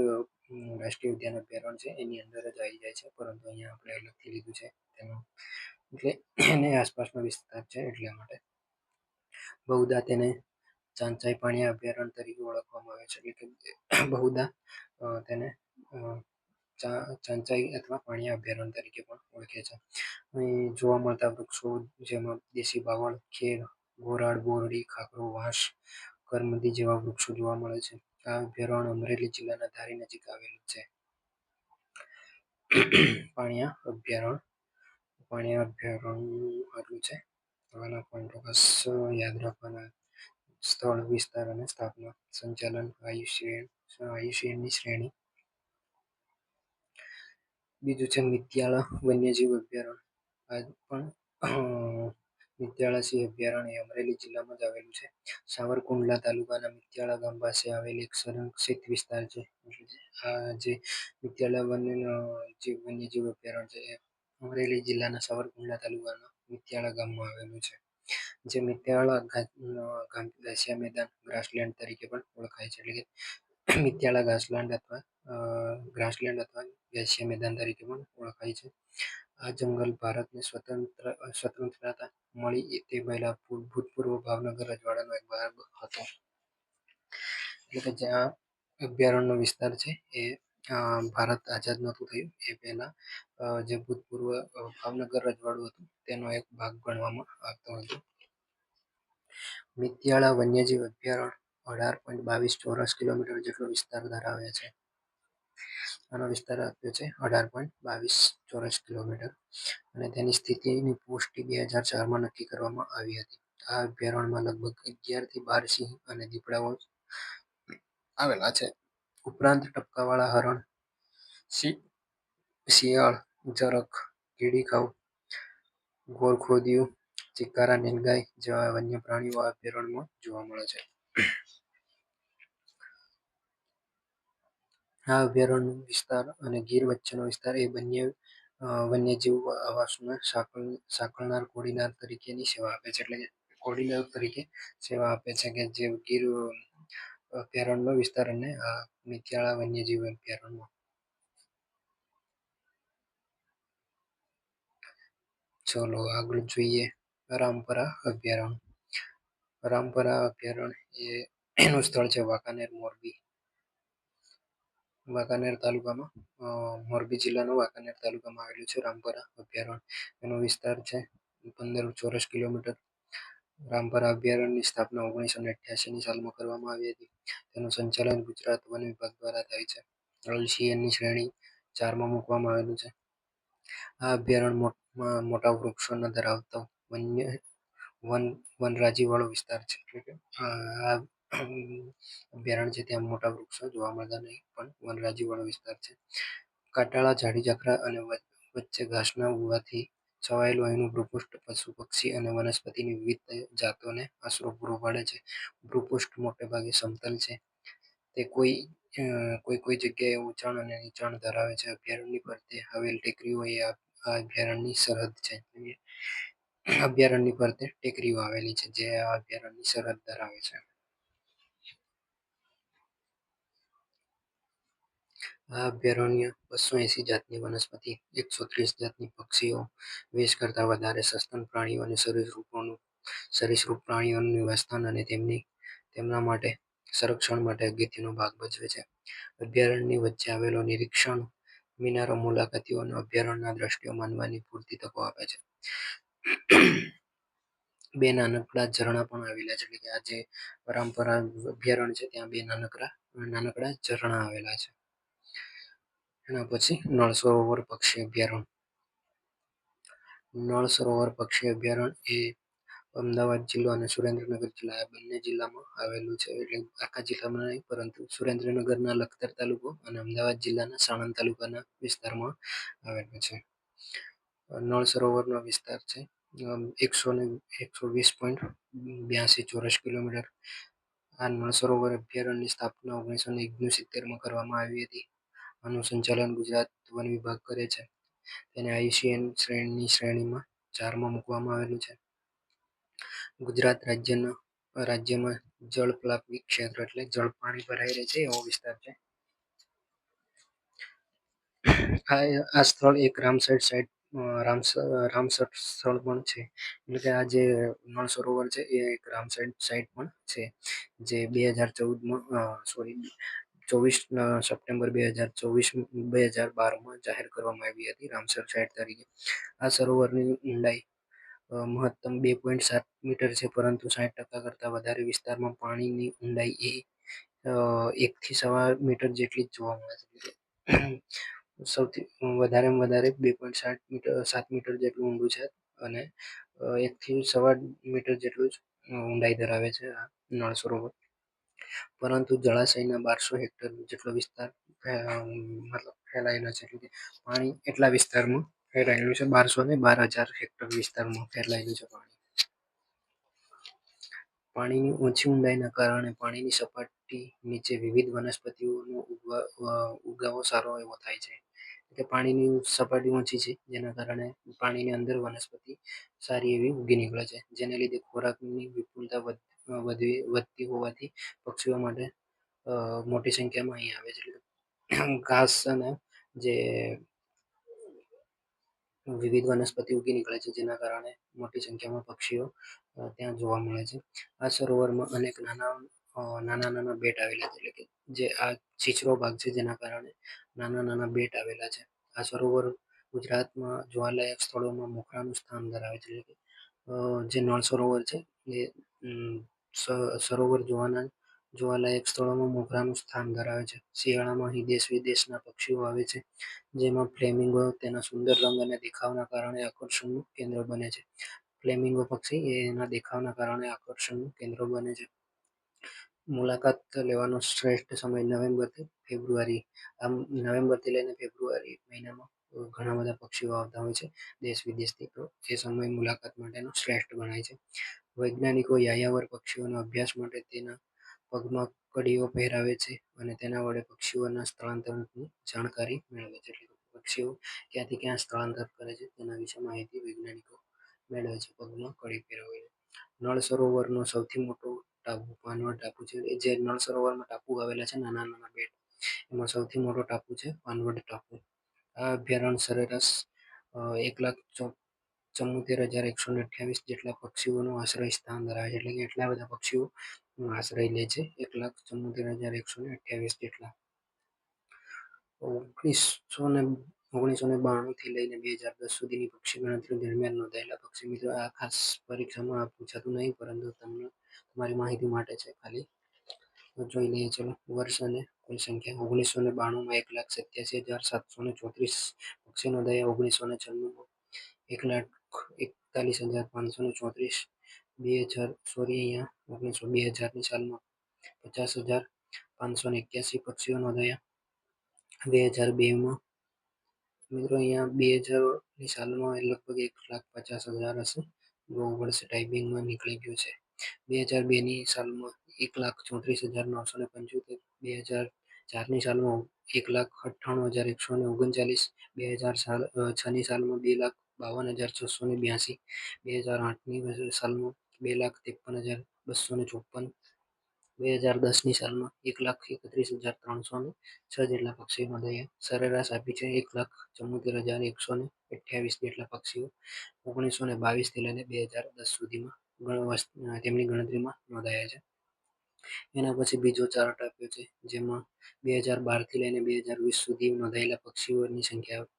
રાષ્ટ્રીય ઉદ્યાન અભયારણ્ય છે એની અંદર જ આવી જાય છે, પરંતુ અહીંયા આપણે અલગથી લીધું છે તેનું, એટલે એને આસપાસનો વિસ્તાર છે એટલા માટે. બહુધા તેને ચાંચાઈ પાણિયા અભયારણ્ય તરીકે ઓળખવામાં આવે છે, એટલે કે બહુધા તેને ચાંચાઈ અથવા પાણિયા અભયારણ્ય તરીકે પણ ઓળખે છે. અહીં જોવા મળતા વૃક્ષો જેમાં દેશી બાવળ, ખેર, ગોરાડ, બોરડી, ખાખરો, વાંસ, કરમદી જેવા વૃક્ષો જોવા મળે છે. આ અભયારણ્ય અમરેલી જિલ્લાના ધારી નજીક આવેલું છે. પાણિયા અભયારણ્ય. પાણિયા અભયારણ્ય આટલું છે. આના પોઈન્ટો બસ યાદ રાખવાના. સ્થળ, વિસ્તાર અને સ્થાપના. સંચાલન IUCNની શ્રેણી. બીજું છે મિત્યાળા વન્યજીવ અભયારણ્ય. આ પણ મિત્યાળા સિંહ અભયારણ્ય અમરેલી જિલ્લામાં જ આવેલું છે. સાવરકુંડલા તાલુકાના મિત્યાળા ગામ પાસે આવેલ એક સંરક્ષિત વિસ્તાર છે. આ જે મિત્યાળા વન્યજીવ અભયારણ્ય છે એ અમરેલી જિલ્લાના સાવરકુંડલા તાલુકાના મિત્યાળા ગામમાં આવેલું છે. જે મિત્યાળા ઘાસિયા મેદાન ગ્રાસલેન્ડ તરીકે પણ ઓળખાય છે, એટલે કે મિત્યાળા ગ્રાસલેન્ડ અથવા ઘાસિયા મેદાન તરીકે પણ ઓળખાય છે. આ જંગલ ભારતને સ્વતંત્રતા મળી તે પહેલા ભૂતપૂર્વ ભાવનગર રજવાડાનો એક ભાગ હતો. એટલે કે જ્યાં અભયારણ્યનો વિસ્તાર છે એ ભારત આઝાદ નહોતું થયું એ પહેલા જે ભૂતપૂર્વ ભાવનગર રજવાડું હતું તેનો એક ભાગ ગણવામાં આવતો હતો. મિત્યાળા વન્યજીવ અભયારણ્ય 18.22 ચોરસ કિલોમીટર જેટલો વિસ્તાર ધરાવે છે. આનો વિસ્તાર આપ્યો છે 18.22 ચોરસ કિલોમીટર, અને તેની સ્થિતિની પુષ્ટિ 2004માં નક્કી કરવામાં આવી હતી. આ અભયારણ્યમાં લગભગ 11 થી 12 સિંહ અને દીપડાઓ આવેલા છે. ઉપરાંત ટપકાવાળા હરણ, શિયાળ, ઝરખ, કીડીકાઉ, ગોરખોદિયું, ચિકારા, નીલગાય જેવા વન્ય પ્રાણીઓ આ અભયારણ્યમાં જોવા મળે છે. આ અભયારણ્યનો વિસ્તાર અને ગીર વચ્ચેનો વિસ્તાર એ બંને વન્યજીવ આવાસોને સાંકળનાર કોડીનાર તરીકેની સેવા આપે છે, એટલે કે કોડીનાર તરીકે સેવા આપે છે, કે જે ગીર અભયારણ્યનો વિસ્તાર અને આ મિત્યાળા વન્યજીવ અભયારણ્ય. ચલો આગળ જોઈએ રામપરા અભયારણ્ય. રામપરા અભયારણ્ય એનું સ્થળ છે વાંકાનેર, મોરબી. વાંકાનેર તાલુકામાં મોરબી જિલ્લાનો વાંકાનેર તાલુકામાં આવેલું છે રામપરા અભયારણ્ય. એનો વિસ્તાર છે 15 ચોરસ કિલોમીટર. રામપરા અભયારણ્યની સ્થાપના 1988ની સાલમાં કરવામાં આવી હતી. તેનું સંચાલન ગુજરાત વન વિભાગ દ્વારા થાય છે. IUCNની શ્રેણી 4માં મૂકવામાં આવેલું છે. આ અભયારણ્યમાં મોટા વૃક્ષો ન ધરાવતો વનરાજીવાળો વિસ્તાર છે, એટલે કે આ અભયારણ્ય છે ત્યાં મોટા વૃક્ષો જોવા મળતા નહીં, પણ વનરાજીવાળો વિસ્તાર છે. કાંટાળા ઝાડી ઝાકરા અને વચ્ચે ઘાસના ઉગવાથી છવાયેલું અહીંનું ભૂપૃષ્ઠ પશુ પક્ષી અને વનસ્પતિની વિવિધ જાતોને આશરો પૂરો પાડે છે. ભૂપૃષ્ઠ મોટે ભાગે સમતલ છે. તે કોઈ જગ્યાએ ઊંચાણ અને નીચાણ ધરાવે છે. અભયારણ્યની ફરતે આવેલ ટેકરીઓ એ આ અભયારણ્યની સરહદ છે. અભયારણ્યની ફરતે ટેકરીઓ આવેલી છે જે આ અભયારણ્યની સરહદ ધરાવે છે. આ અભયારણ્ય 280 જાતની વનસ્પતિ, 130 જાતની પક્ષીઓ, 20 કરતાં વધારે સસ્તન પ્રાણીઓ અને સરીસૃપ પ્રાણીઓનું નિવાસસ્થાન અને તેમના માટે સંરક્ષણ માટે અગત્યનો ભાગ ભજવે છે. અભયારણ્યની વચ્ચે આવેલો નિરીક્ષણ મિનારો મુલાકાતીઓને અભયારણ્યના દ્રશ્યો માણવાની પૂરતી તકો આપે છે. બે નાનકડા ઝરણા પણ આવેલા છે. એટલે કે આ જે પરંપરા અભયારણ્ય છે ત્યાં બે નાનકડા ઝરણા આવેલા છે. એના પછી નળ સરોવર પક્ષી અભયારણ્ય. નળ સરોવર પક્ષી અભયારણ્ય એ અમદાવાદ જિલ્લો અને સુરેન્દ્રનગર જિલ્લા આ બંને જિલ્લામાં આવેલું છે. એટલે આખા જિલ્લામાં નહીં, પરંતુ સુરેન્દ્રનગરના લખતર તાલુકો અને અમદાવાદ જિલ્લાના સાણંદ તાલુકાના વિસ્તારમાં આવેલું છે. નળ સરોવરનો વિસ્તાર છે 120.82 ચોરસ કિલોમીટર. આ નળ સરોવર અભયારણ્યની સ્થાપના 1969માં કરવામાં આવી હતી. આનું સંચાલન ગુજરાત વન વિભાગ કરે છે. તેને IUCN શ્રેણીમાં 4માં મૂકવામાં આવેલું છે. ગુજરાત રાજ્યમાં જળપ્લાવી ક્ષેત્ર એટલે જળ પાણી ભરાઈ રહે છે એવો વિસ્તાર છે. આ સ્થળ એક રામસર સ્થળ પણ છે. એટલે કે આ જે નળ સરોવર છે એ એક રામસર સાઇટ પણ છે, જે 24 સપ્ટેમ્બર 2012માં જાહેર કરવામાં આવી હતી રામસર સાઇટ તરીકે. આ સરોવરની ઊંડાઈ મહત્તમ 2.7 મીટર છે, પરંતુ 60% કરતાં વધારે વિસ્તારમાં પાણીની ઊંડાઈ એ 1 થી 1.25 મીટર જેટલી જ જોવા મળે છે. સૌથી વધારેમાં વધારે 2.7 મીટર જેટલું ઊંડું છે અને 1 થી 1.25 મીટર જેટલું જ ઊંડાઈ ધરાવે છે આ નળ સરોવર. પરંતુ જળાશયના 1200 હેક્ટર જેટલો વિસ્તાર મતલબ ફેલાયેલો છે. એટલે કે પાણી એટલા વિસ્તારમાં ફેલાયેલું છે, 1200 ને 12,000 હેક્ટર વિસ્તારમાં ફેલાયેલું છે પાણી. પાણીની ઓછી ઊંડાઈના કારણે પાણીની સપાટી નીચે વિવિધ વનસ્પતિઓનો ઉગાવો સારો એવો થાય છે. એટલે પાણીની સપાટી ઊંચી છે, જેના કારણે પાણીની અંદર વનસ્પતિ સારી એવી ઉગી નીકળે છે, જેને લીધે ખોરાકની વિપુલતા વધતી હોવાથી પક્ષીઓ માટે મોટી સંખ્યામાં અહીં આવે છે. ઘાસ અને જે વિવિધ વનસ્પતિ ઉગી નીકળે છે, જેના કારણે મોટી સંખ્યામાં પક્ષીઓ ત્યાં જોવા મળે છે. આ સરોવરમાં અનેક નાના બેટ આવેલા છે. એટલે કે જે આ છીછરો ભાગ છે, જેના કારણે નાના બેટ આવેલા છે. આ સરોવર ગુજરાતમાં જોવાલાયક સ્થળોમાં મોખરાનું સ્થાન ધરાવે છે. એટલે કે જે નળ સરોવર છે એ સરોવર જોવાલાયક સ્થળોમાં મોખરાનું સ્થાન ધરાવે છે. શિયાળામાં અહીં દેશ વિદેશના પક્ષીઓ આવે છે, જેમાં ફ્લેમિંગો તેના સુંદર રંગ અને દેખાવના કારણે આકર્ષણનું કેન્દ્ર બને છે. ફ્લેમિંગો પક્ષી એના દેખાવના કારણે આકર્ષણનું કેન્દ્ર બને છે. મુલાકાત લેવાનો શ્રેષ્ઠ સમય નવેમ્બરથી ફેબ્રુઆરી. આમ નવેમ્બરથી લઈને ફેબ્રુઆરી મહિનામાં ઘણા બધા પક્ષીઓ આવતા હોય છે દેશ વિદેશથી, તો એ સમય મુલાકાત માટેનો શ્રેષ્ઠ ગણાય છે. વૈજ્ઞાનિકો યાયાવર પક્ષીઓના અભ્યાસ માટે તેના પગમાં કડીઓ પહેરાવે છે અને તેના વડે પક્ષીઓના સ્થળાંતરની જાણકારી મેળવે છે. પક્ષીઓ ક્યાંથી ક્યાં સ્થળાંતર કરે છે તેના વિશે માહિતી વૈજ્ઞાનિકો મેળવે છે પગમાં કડી પહેરાવીને. નળ સરોવરનો સૌથી મોટો ટાપુ પાનવડ ટાપુ છે. જે નળ સરોવરમાં ટાપુ આવેલા છે નાના બેટ, એમાં સૌથી મોટો ટાપુ છે પાનવડ ટાપુ. આ અભયારણ્ય સરેરાશ 1,74,128 જેટલા પક્ષીઓનું આશ્રય સ્થાન ધરાવે છે. એટલે કે એટલા બધા પક્ષીઓ આશ્રય લે છે, 1,74,128 જેટલા. 1992 થી લઈને 2010 સુધીની પક્ષી ગણતરી દરમિયાન નોંધાયેલા પક્ષી મિત્રો. આ ખાસ પરીક્ષામાં પૂછાતું નહીં, પરંતુ તમારી માહિતી માટે છે ખાલી. જોઈ લઈએ ચલો. વર્ષ અને કુલ સંખ્યા. 1992માં 1,87,734 પક્ષી નોંધાયા. 1996માં 1,41,534. 2000ની સાલમાં 50,581 પક્ષીઓ નોંધાયા. 2002માં મિત્રો અહીંયા 2000ની સાલમાં લગભગ 1,50,000 હશે. બહુ વર્ષ ટાઈપિંગમાં નીકળી ગયું છે. 2002ની સાલમાં 1,34,975. 2004ની સાલમાં 1,98,139. 2006ની સાલમાં 2,52,682. 2008ની સાલમાં 2,53,254. 2010ની સાલમાં 1,31,306 જેટલા પક્ષીઓ નોંધાયા. સરેરાશ આપી છે 1,74,128 જેટલા પક્ષીઓ 1922થી લઈને 2010 સુધીમાં તેમની ગણતરીમાં નોંધાયા છે. એના પછી બીજો ચાર્ટ આપ્યો છે, જેમાં 2012થી લઈને 2020 સુધી નોંધાયેલા પક્ષીઓની સંખ્યા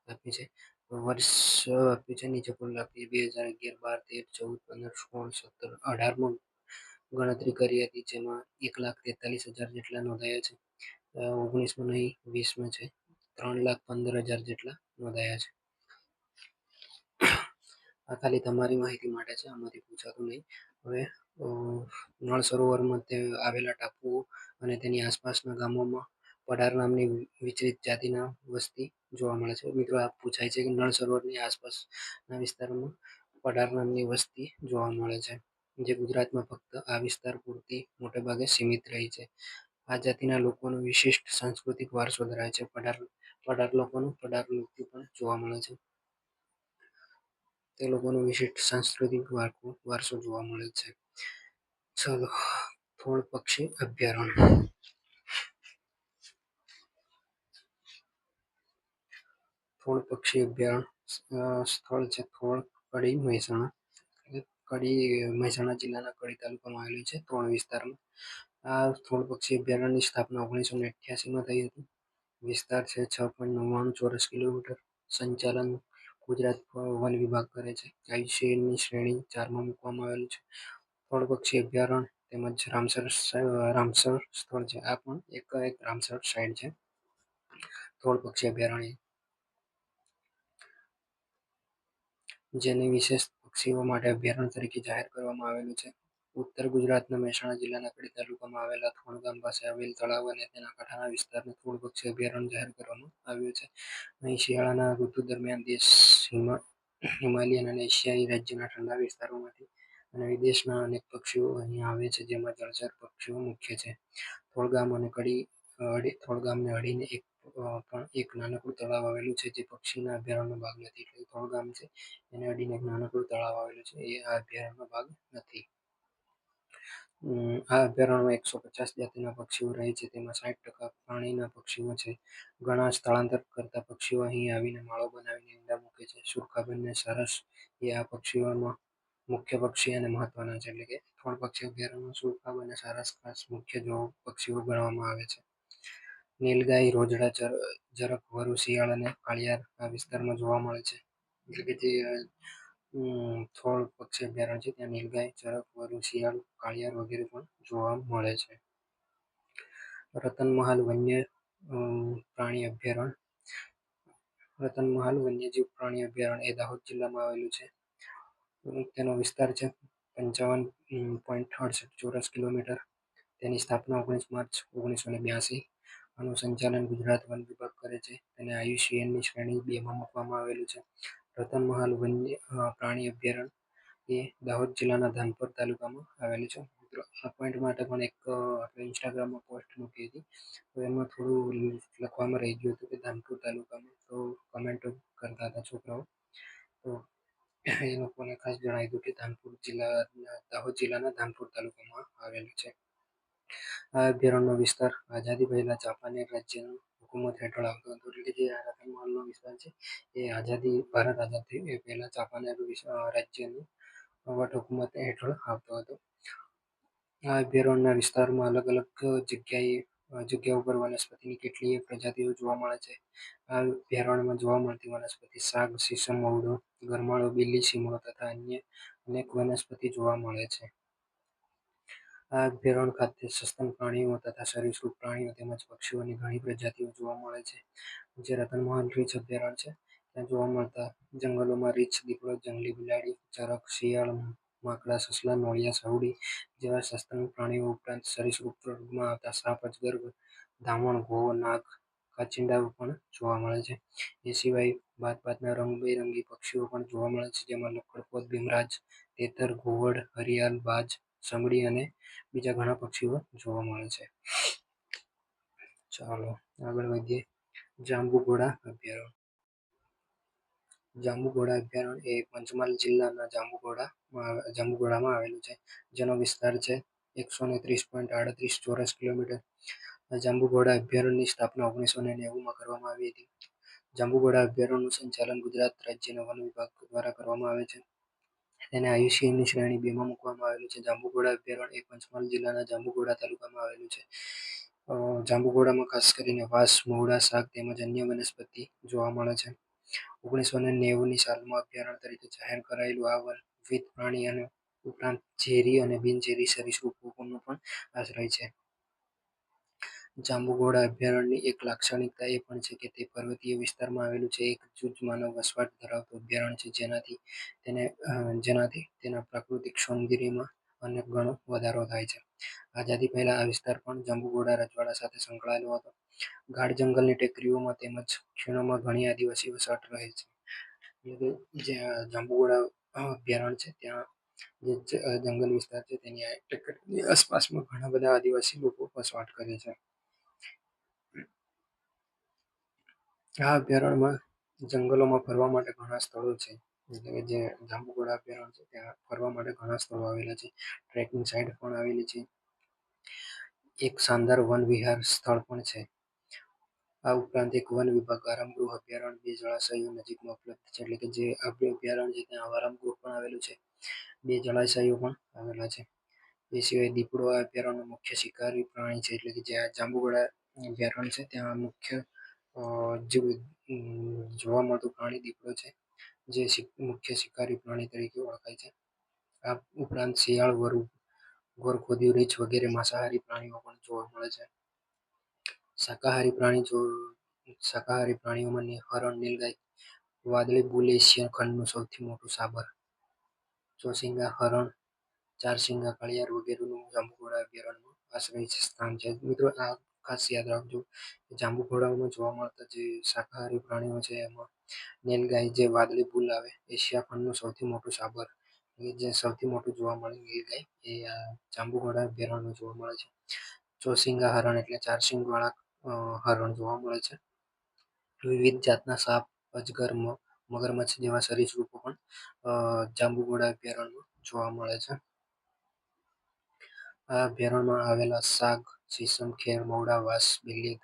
આપી છે. વર્ષ આપ્યું છે નીચે કુલ આપ્યું 2011, 12, 13, 14, 15, 16, 17, 18માં ગણતરી કરી હતી, જેમાં 1,43,000 જેટલા નોંધાયા છે. 19માં નહીં, 20માં છે 3,15,000 જેટલા નોંધાયા છે. આ ખાલી તમારી માહિતી માટે છે, આમાંથી પૂછાતું નહીં. હવે નળ સરોવરમાં તે આવેલા ટાપુઓ અને તેની આસપાસના ગામોમાં પડાર નામની વિચલિત જાતિના વસ્તી જોવા મળે છે. મિત્રો આ પૂછાય છે કે નળ સરોવરની આસપાસના વિસ્તારોમાં પડાર નામની વસ્તી જોવા મળે છે, જે ગુજરાતમાં ફક્ત આ વિસ્તાર પૂરતી મોટેભાગે સીમિત રહી છે. આ જાતિના લોકોનો વિશિષ્ટ સાંસ્કૃતિક વારસો ધરાવે છે. પડાર લોકોનું પડાર નૃત્ય પણ જોવા મળે છે. તે લોકોનો વિશિષ્ટ સાંસ્કૃતિક વારસો જોવા મળે છે. ચાલો, થોળ પક્ષી અભયારણ્ય. થોળ પક્ષી અભયારણ્ય સ્થળ છે થોળ, કડી, મહેસાણા. કડી મહેસાણા જિલ્લાના કડી તાલુકામાં આવેલું છે, થોળ વિસ્તારમાં. આ થોળ પક્ષી અભયારણ્યની સ્થાપના 1988માં થઈ હતી. વિસ્તાર છે 6.99 ચોરસ કિલોમીટર. સંચાલન ગુજરાત વન વિભાગ કરે છે. આઈયુસીએનની શ્રેણી 4માં મૂકવામાં આવેલું છે. થોળ પક્ષી અભયારણ્ય તેમજ રામસર સ્થળ છે. આ પણ એક રામસર સાઇટ છે, થોળ પક્ષી અભયારણ્ય, જેને વિશેષ પક્ષીઓ માટે અભયારણ્ય તરીકે જાહેર કરવામાં આવેલું છે. ઉત્તર ગુજરાતના મહેસાણા જિલ્લાના કડી તાલુકામાં આવેલા થોળ ગામ પાસે આવેલ તળાવ અને તેના કાંઠાના વિસ્તારને થોળ પક્ષી અભયારણ્ય જાહેર કરવામાં આવ્યું છે. અહીં શિયાળાના ઋતુ દરમિયાન દેશ, હિમાલયન અને એશિયાઈ રાજ્યના ઠંડા વિસ્તારોમાંથી અને વિદેશના અનેક પક્ષીઓ અહીં આવે છે, જેમાં જળચર પક્ષીઓ મુખ્ય છે. થોળ ગામ અને થોળ ગામને અડીને પણ એક નાનકડું તળાવ આવેલું છે, જે પક્ષીના અભયારણ્યનો ભાગ નથી. એટલે થોળ ગામ છે એને અડીને એક નાનકડું તળાવ આવેલું છે, એ આ અભયારણ્યનો ભાગ નથી. આ અભયારણ્યમાં 150 જાતિના પક્ષીઓ રહે છે, તેમાં 60% પાણીના પક્ષીઓ છે. ઘણા સ્થળાંતર કરતા પક્ષીઓ અહીં આવીને માળો બનાવીને ઈંડા મૂકે છે. સુરખાબન અને સારસ એ આ પક્ષીઓમાં મુખ્ય પક્ષી અને મહત્વના છે. એટલે કે થોળ પક્ષી અભયારણ્યમાં સુરખાબ અને સારસ ખાસ મુખ્ય પક્ષીઓ ગણવામાં આવે છે. નીલગાય, રોજડા, જરખ, વરુ, શિયાળ અને કાળિયાર આ વિસ્તારમાં જોવા મળે છે. એટલે કે જે થોળ પક્ષી અભયારણ્ય છે ત્યાં નીલગાય, જરખ, વરુ, શિયાળ, કાળિયાર વગેરે પણ જોવા મળે છે. રતનમહાલ વન્ય પ્રાણી અભયારણ્ય. રતનમહાલ વન્યજીવ પ્રાણી અભયારણ્ય એ દાહોદ જિલ્લામાં આવેલું છે. તેનો વિસ્તાર છે 55.68 ચોરસ કિલોમીટર. તેની સ્થાપના 19 માર્ચ 1982. આનું સંચાલન ગુજરાત વન વિભાગ કરે છે. તેને આઈયુસીએનની શ્રેણી 2માં મૂકવામાં આવેલું છે. રતનમહાલ વન્ય પ્રાણી અભયારણ્ય એ દાહોદ જિલ્લાના ધાનપુર તાલુકામાં આવેલું છે. મિત્રો આ પોઈન્ટ માટે પણ એક આપણે ઇન્સ્ટાગ્રામમાં પોસ્ટ મૂકી હતી, તો એમાં થોડું લખવામાં રહી ગયું હતું કે ધાનપુર તાલુકામાં, તો કમેન્ટ કરતા હતા છોકરાઓ, તો એ લોકોને ખાસ જણાવી દઉં કે દાહોદ જિલ્લાના ધાનપુર તાલુકામાં આવેલું છે. આ અભયારણ્યનો વિસ્તાર આઝાદી પહેલા ચાંપાનેર રાજ્યની હુકુમત હેઠળ આવતો હતો. એટલે કે જે આ રતનમહાલનો વિસ્તાર છે એ ભારત આઝાદ થયું એ પહેલા ચાંપાનેર રાજ્યની વટહુકુમત હેઠળ આવતો હતો. આ અભયારણ્યના વિસ્તારમાં અલગ અલગ જગ્યા ઉપર વનસ્પતિની કેટલીય પ્રજાતિઓ જોવા મળે છે. આ અભયારણ્યમાં જોવા મળતી વનસ્પતિ સાગ, સીસમ, મહુડો, ગરમાળો, બીલી, સીમળો તથા અન્ય અનેક વનસ્પતિ જોવા મળે છે. આ અભયારણ્ય ખાતે સસ્તન પ્રાણીઓ તથા સરીસૃપ પ્રાણીઓ તેમજ પક્ષીઓની ઘણી પ્રજાતિઓ જોવા મળે છે. જે રતનમહાલ રીંછ અભયારણ્ય છે ત્યાં જોવા મળતા જંગલોમાં રીંછ, દીપડો, જંગલી બિલાડી, ચરક, શિયાળ, માકડા, સસલા, નોળિયા, સહુડી જેવા સસ્તન પ્રાણીઓ ઉપરાંત સરીસૃપ વર્ગમાં આવતા સાપ, અજગર, ધામણ, ઘો, નાગ, કાચિંડાઓ પણ જોવા મળે છે. એ સિવાય ભાતભાતના રંગબેરંગી પક્ષીઓ પણ જોવા મળે છે, જેમાં લક્કડપોત, બિમરાજ, તેતર, ઘુવડ, હરિયાલ, બાજ, સમડી અને બીજા ઘણા પક્ષીઓ જોવા મળે છે. ચાલો આગળ વધીએ. જાંબુઘોડા અભયારણ્ય. જાંબુઘોડા અભયારણ્ય એ પંચમહાલ જિલ્લાના જાંબુઘોડામાં આવેલું છે, જેનો વિસ્તાર છે 130.38 ચોરસ કિલોમીટર. જાંબુઘોડા અભયારણ્યની સ્થાપના 1990માં કરવામાં આવી હતી. જાંબુઘોડા અભયારણ્યનું સંચાલન ગુજરાત રાજ્યના વન વિભાગ દ્વારા કરવામાં આવે છે. તેને આઈયુસીએનની શ્રેણી 2માં મૂકવામાં આવેલું છે. જાંબુઘોડા અભયારણ્ય એ પંચમહાલ જિલ્લાના જાંબુઘોડા તાલુકામાં આવેલું છે. જાંબુઘોડામાં ખાસ કરીને વાંસ, મહુડા, સાગ તેમજ અન્ય વનસ્પતિ જોવા મળે છે. 1990ની સાલમાં અભયારણ્ય તરીકે જાહેર કરાયેલું આ વન વિવિધ પ્રાણી અને ઉપરાંત ઝેરી અને બિનઝેરી સરીસૃપોનો પણ આશ્રય છે. જાંબુઘોડા અભયારણ્યની એક લાક્ષણિકતા એ પણ છે કે તે પર્વતીય વિસ્તારમાં આવેલું છે. એક જૂથ માનવ વસવાટ ધરાવતું અભયારણ્ય છે, જેનાથી તેના પ્રાકૃતિક સૌંદર્યમાં અનેક ગણો વધારો થાય છે. આઝાદી પહેલા આ વિસ્તાર પણ જાંબુઘોડા રજવાડા સાથે સંકળાયેલો હતો. ગાઢ જંગલની ટેકરીઓમાં તેમજ ખીણોમાં ઘણી આદિવાસી વસાહત રહે છે. જે જાંબુઘોડા અભયારણ્ય છે ત્યાં જે જંગલ વિસ્તાર છે તેની આસપાસમાં ઘણા બધા આદિવાસી લોકો વસવાટ કરે છે. આ અભયારણ્યમાં જંગલોમાં ફરવા માટે ઘણા સ્થળો છે. એટલે કે જે જાંબુઘોડા અભયારણ્ય છે ત્યાં ફરવા માટે ઘણા સ્થળો આવેલા છે. ટ્રેકિંગ સાઇટ પણ આવેલી છે. એક શાનદાર વન વિહાર સ્થળ પણ છે. આ ઉપરાંત એક વન વિભાગ આરામગૃહ અભયારણ્ય 2 જળાશયો નજીકમાં ઉપલબ્ધ છે. એટલે કે જે અભયારણ્ય છે ત્યાં આરામગૃહ પણ આવેલું છે. 2 જળાશયો પણ આવેલા છે. એ સિવાય દીપડો આ અભયારણ્યનો મુખ્ય શિકારી પ્રાણી છે. એટલે કે જે આ જાંબુઘોડા અભયારણ્ય છે ત્યાં મુખ્ય જોવા મળતું પ્રાણી દીપડો છે, જે મુખ્ય શિકારી પ્રાણી તરીકે ઓળખાય છે. આ ઉપરાંત શિયાળ, વરુ, ગોરખોદિયું રીંછ વગેરે માંસાહારી પ્રાણીઓ પણ જોવા મળે છે. શાકાહારી પ્રાણીઓમાં હરણ, નીલગાય, વાદળી બુલ, એશિયા ખંડનું સૌથી મોટું સાબર, ચોસીંગા હરણ, ચારશીંગા કાળિયાર વગેરેનું જાંબુઘોડા અભયારણ્યમાં આશ્રય સ્થાન છે. મિત્રો, આ ખાસ યાદ રાખજો. જાંબુઘોડામાં જોવા મળતા જે શાકાહારી પ્રાણીઓ છે એમાં નીલગાય, જે વાદળી બુલ આવે, એશિયા ખંડનું સૌથી મોટું સાબર, જે સૌથી મોટું જોવા મળે નીલગાય એ આ જાંબુઘોડા અભયારણ્યમાં જોવા મળે છે. ચોસીંગા હરણ એટલે 4 શીંગ વાળા હરણ જોવા મળે છે. વિવિધ જાતના સાપ, અજગર, મગરમચ્છ જેવા સરીસૃપો પણ જાંબુઘોડા અભયારણ્યમાં જોવા મળે છે. આ અભયારણ્યમાં આવેલા સાગ, સીસમ, ખેર, મવડા, વાંસ, બિલ્લી,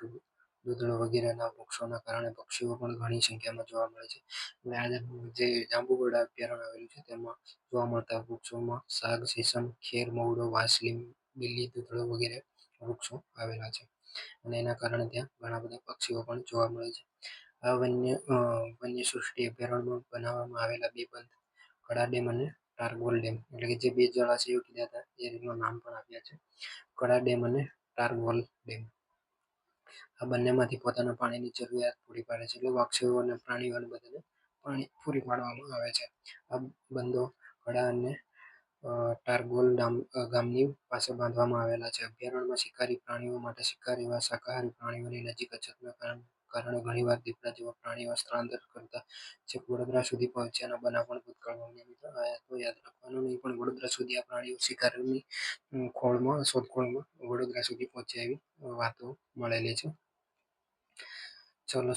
દૂધણો વગેરેના વૃક્ષોના કારણે પક્ષીઓ પણ ઘણી સંખ્યામાં જોવા મળે છે. જે જાંબુઘોડા અભયારણ્ય આવેલું છે તેમાં જોવા મળતા વૃક્ષોમાં સાગ, સીસમ, ખેર, મવડો, વાંસ, બિલ્લી, દૂધણો વગેરે વૃક્ષો આવેલા છે અને એના કારણે ત્યાં ઘણા બધા પક્ષીઓ પણ જોવા મળે છે. આ વન્ય સૃષ્ટિ અભયારણ્યમાં બનાવવામાં આવેલા 2 બંધ, કડા ડેમ અને ટારગોલ ડેમ, એટલે કે જે 2 જળાશયો કીધા હતા એ રીતના નામ પણ આપ્યા છે, કડા ડેમ અને ટારગોલ ડેમ. આ બંનેમાંથી પોતાના પાણીની જરૂરિયાત પૂરી પાડે છે. એટલે પક્ષીઓ અને પ્રાણીઓને બધાને પાણી પૂરી પાડવામાં આવે છે. આ બંધો કડા અને ટારગોલ ગામની પાસે બાંધવામાં આવેલા છે. અભયારણ્યમાં શિકારી પ્રાણીઓ માટે શિકાર એવા શાકાહારી પ્રાણીઓની નજીક અછતના કારણે ઘણીવાર દીપડા જેવા પ્રાણીઓ સ્થળાંતર કરતા છેક વડોદરા સુધી પહોંચ્યાના બનાવ પણ ભૂતકાળમાં બન્યા તો યાદ રાખવાનું નહીં, પણ વડોદરા સુધી આ પ્રાણીઓ શિકારીની શોધખોળમાં વડોદરા સુધી પહોંચ્યા એવી વાતો મળેલી છે. ચલો,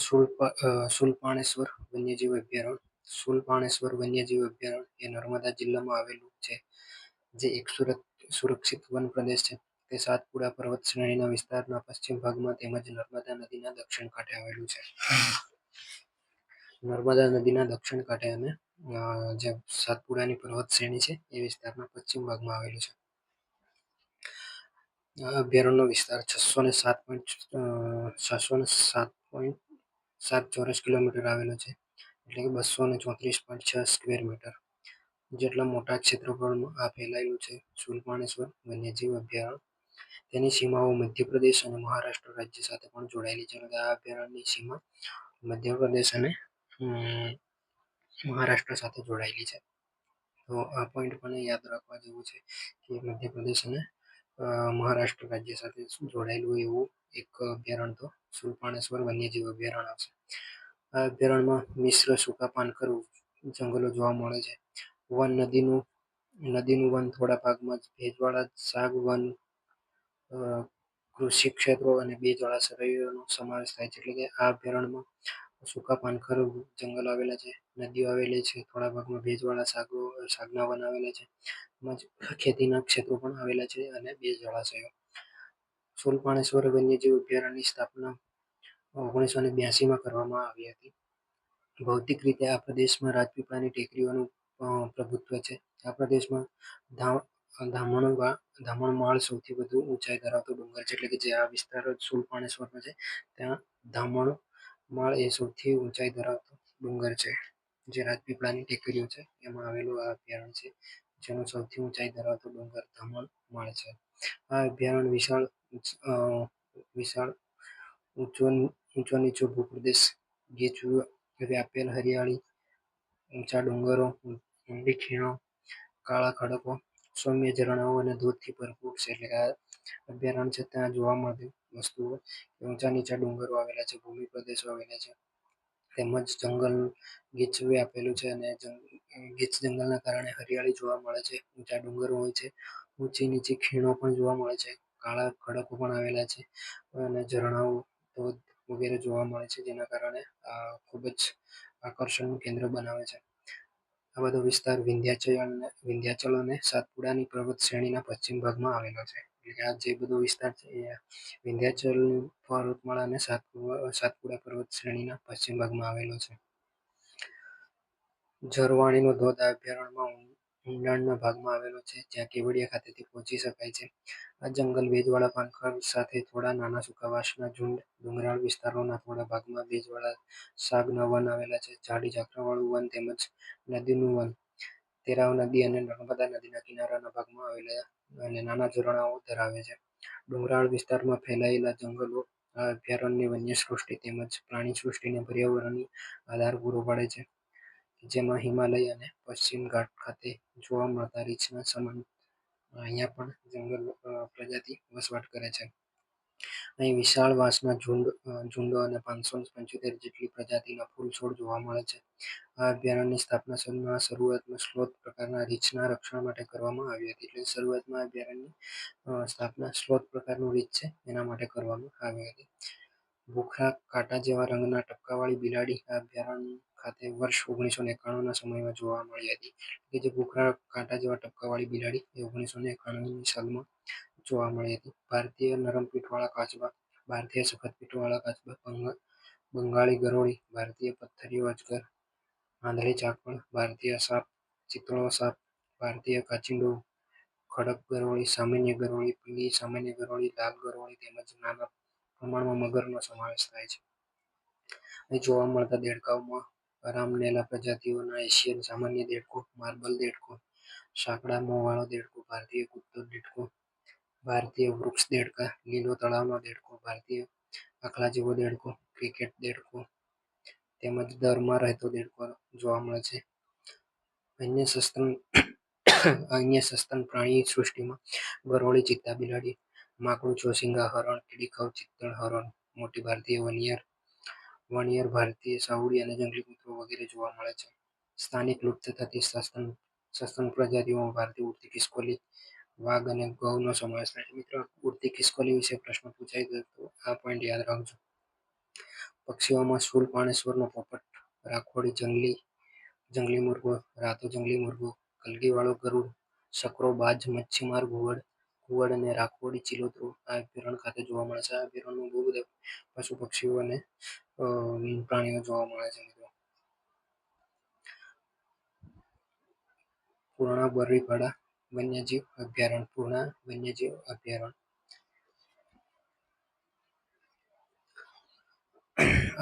શૂલપાણેશ્વર વન્યજીવ અભયારણ્ય. શૂલપાણેશ્વર વન્યજીવ અભયારણ્ય એ નર્મદા જિલ્લામાં આવેલું છે, જે એક સુરક્ષિત વન પ્રદેશ છે. તે સાતપુડા પર્વત શ્રેણીના વિસ્તારના પશ્ચિમ ભાગમાં તેમજ નર્મદા નદીના દક્ષિણ કાંઠે આવેલું છે. નર્મદા નદીના દક્ષિણ કાંઠે અને જે સાતપુડાની પર્વત શ્રેણી છે એ વિસ્તારના પશ્ચિમ ભાગમાં આવેલું છે. આ અભયારણ્યનો વિસ્તાર 607.7 ચોરસ કિલોમીટર આવેલો છે, એટલે કે 234.6 સ્ક્વેર મીટર જેટલા મોટા ક્ષેત્રફળમાં આ ફેલાયેલું છે. શૂલપાણેશ્વર વન્યજીવ અભયારણ્ય તેની સીમાઓ મધ્યપ્રદેશ અને મહારાષ્ટ્ર રાજ્ય સાથે પણ જોડાયેલી છે. આ અભયારણ્યની સીમા મધ્યપ્રદેશ અને મહારાષ્ટ્ર સાથે જોડાયેલી છે. તો આ પોઈન્ટ પણ યાદ રાખવા જેવું છે કે મધ્યપ્રદેશ અને મહારાષ્ટ્ર રાજ્ય સાથે જોડાયેલું એવું એક અભયારણ્ય તો શૂલપાણેશ્વર વન્યજીવ અભયારણ્ય છે. આ અભયારણ્યમાં મિશ્ર સૂકા પાનખર જંગલો જોવા મળે છે. નદીનું વન, થોડા ભાગમાં ભેજવાળા સાગ વન, કૃષિ ક્ષેત્રો અને 2 જળાશયોનો સમાવેશ થાય છે. એટલે કે આ અભયારણ્યમાં સૂકા પાનખર જંગલ આવેલા છે, નદીઓ આવેલી છે, થોડા ભાગમાં ભેજવાળા સાગના વન આવેલા છે, તેમજ ખેતીના ક્ષેત્રો પણ આવેલા છે અને 2 જળાશયો. શૂલપાણેશ્વર વન્યજીવ અભયારણ્યની સ્થાપના 1982માં કરવામાં આવી હતી. ભૌતિક રીતે આ પ્રદેશમાં રાજપીપળાની ટેકરીઓનું પ્રભુત્વ છે. આ પ્રદેશમાં ધામણમાળ સૌથી વધુ ઊંચાઈ ધરાવતો ડુંગર છે. એટલે કે જે આ વિસ્તાર શૂલપાણેશ્વરનો છે ત્યાં ધામણમાળ એ સૌથી ઊંચાઈ ધરાવતો ડુંગર છે, જે રાજપીપળાની ટેકરીઓ છે એમાં આવેલું આ અભયારણ્ય છે, જેનો સૌથી ઊંચાઈ ધરાવતો ડુંગર ધમણ છે. આ અભયારણ્ય વિશાળ ઊંચો નીચો ભૂપ્રદેશ, ગીચ વ્યાપેલ હરિયાળી, ઊંચા ડુંગરો, ઊંડી ખીણો, કાળા ખડકો, સૌમ્ય ઝરણાઓ અને ધોધથી ભરપૂર છે. એટલે કે આ અભયારણ્ય છે ત્યાં જોવા મળતી વસ્તુઓ ઊંચા નીચા ડુંગરો આવેલા છે, ભૂમિ પ્રદેશો આવેલા છે, તેમજ જંગલ ગીચ વ્યાપેલું છે અને ગીચ જંગલના કારણે હરિયાળી જોવા મળે છે, ઊંચા ડુંગરો હોય છે, ઊંચી નીચી ખીણો પણ જોવા મળે છે, કાળા ખડકો પણ આવેલા છે અને ઝરણાઓ, ધોધ વગેરે જોવા મળે છે, જેના કારણે આ ખૂબ જ આકર્ષણનું કેન્દ્ર બનાવે છે. આ બધો વિસ્તાર વિંધ્યાચલ અને સાતપુડાની પર્વત શ્રેણીના પશ્ચિમ ભાગમાં આવેલો છે. એટલે આ જે બધો વિસ્તાર છે એ વિંધ્યાચલ પર્વતમાળા અને સાતપુડા પર્વત શ્રેણીના પશ્ચિમ ભાગમાં આવેલો છે. ઝરવાણીનો ધોધ આ અભયારણ્યમાં ઊંડાણના ભાગમાં આવેલો છે, જ્યાં કેવડિયા ખાતેથી પહોંચી શકાય છે. આ જંગલ ભેજવાળા પાનખર સાથે થોડા નાના સુકાવાસના ઝુંડ, ડુંગરાળ વિસ્તારોના થોડા ભાગમાં ભેજવાળા સાગના વન આવેલા છે. જાડી ઝાકરાવાળું વન તેમજ નદીનું વન તેરાવ નદી અને નર્મદા નદીના કિનારાના ભાગમાં આવેલા અને નાના ઝરણાઓ ધરાવે છે. ડુંગરાળ વિસ્તારમાં ફેલાયેલા જંગલો આ અભયારણ્યની વન્યસૃષ્ટિ તેમજ પ્રાણીસૃષ્ટિને પર્યાવરણીય આધાર પૂરો પાડે છે, જેમાં હિમાલય અને પશ્ચિમ ઘાટ ખાતે જોવા મળતા રીંછના સમાન અહીંયા પણ જંગલ પ્રજાતિ વસવાટ કરે છે. અહીં વિશાળ વાંસના ઝુંડો અને 575 જેટલી પ્રજાતિના ફૂલ છોડ જોવા મળે છે. આ અભયારણ્યની સ્થાપના શરૂઆતમાં સ્લોથ પ્રકારના રીંછના રક્ષણ માટે કરવામાં આવી હતી. એટલે શરૂઆતમાં અભયારણ્યની સ્થાપના સ્લોથ પ્રકારનું રીંછ છે એના માટે કરવામાં આવી હતી. ભૂખરા કાંટા જેવા રંગના ટપકાવાળી બિલાડી આ અભયારણ્ય ખાતે વર્ષ 1991ના સમયમાં જોવા મળી હતી. કે જે ભૂખરા કાંટા જેવા ટપકાવાળી બિલાડી એ 1991ની સાલમાં જોવા મળી હતી. ભારતીય નરમ પીઠવાળા કાચબા, ભારતીય સખત પીઠવાળા કાચબા, બંગાળી ગરોળી, ભારતીય પથ્થરિયો અજગર, આંધળી ચાકળ, ભારતીય સાપ, ચિતળો સાપ, ભારતીય કાચિંડો, ખડક ગરોળી, સામાન્ય ગરોળી, પીળી સામાન્ય ગરોળી, લાલ ગરોળી તેમજ નાના પ્રમાણમાં મગરનો સમાવેશ થાય છે. અહીં જોવા મળતા દેડકાઓમાં રામનેલા પ્રજાતિઓના એશિયન સામાન્ય દેડકો, માર્બલ દેડકો, સાંકડા મોંવાળો દેડકો, ભારતીય કુત્તો દેડકો, ભારતીય વૃક્ષ દેડકા, લીલો તળાવનો દેડકો, ભારતીય આખલા જેવો દેડકો, ક્રિકેટ દેડકો તેમજ દરમાં રહેતો દેડકો જોવા મળે છે. અન્ય સસ્તન પ્રાણી સૃષ્ટિમાં ગરોળી, ચિત્તા બિલાડી, માકડું, ચોશીંગા હરણ, કીડીખવ, ચિત્તળ હરણ, મોટી ભારતીય વણિયર, ભારતીય સાહુડી અને જંગલી કૂતરો વગેરે જોવા મળે છે. સ્થાનિક લુપ્ત થતી સસ્તન પ્રજાતિઓમાં ભારતીય ઉડતી ખિસકોલી, વાઘ અને ગૌનો સમાવેશ થાય છે. મિત્રો, ઉડતી ખિસકોલી વિશે પ્રશ્ન પૂછાય તો આ પોઈન્ટ યાદ રાખજો. પક્ષીઓમાં શૂલ પાણેશ્વરનો પોપટ, રાખોડી જંગલી મુરગો, રાતો જંગલી મુરગો, કલગીવાળો ગરુડ, સકરો, બાજ, મચ્છીમાર ઘુવડ અને રાખોડી ચિલોતરો આ અભયારણ્ય ખાતે જોવા મળે છે. આ અભયારણ્યમાં બહુ બધા પશુ પક્ષીઓ અને પ્રાણીઓ જોવા મળે છે. પૂર્ણા બરડીપાડા વન્યજીવ અભયારણ્ય. પૂર્ણા વન્યજીવ અભયારણ્ય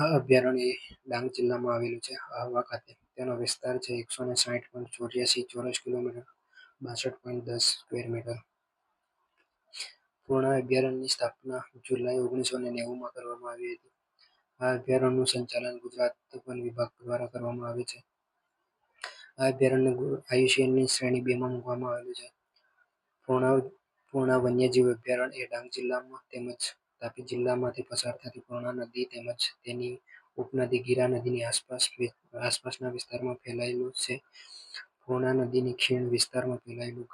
આ અભયારણ્ય ડાંગ જિલ્લામાં આવેલું છે, આહવા ખાતે. તેનો વિસ્તાર છે 160.84 ચોરસ કિલોમીટર, 62.10 સ્ક્વેર મીટર. પૂર્ણા અભયારણ્યની સ્થાપના જુલાઈ 1990માં કરવામાં આવી હતી. આ અભયારણ્યનું સંચાલન ગુજરાત વન વિભાગ દ્વારા કરવામાં આવે છે. આ અભયારણ્ય IUCNની શ્રેણી 2માં મૂકવામાં આવેલું છે. પૂર્ણા વન્યજીવ અભયારણ્ય એ ડાંગ જિલ્લામાં તેમજ તાપી જિલ્લામાંથી પસાર થતી પૂર્ણા નદી તેમજ તેની ઉપનદી ગીરા નદીની આસપાસના વિસ્તારમાં ફેલાયેલું છે. પૂર્ણા નદીની ખીણ વિસ્તારમાં ફેલાયેલું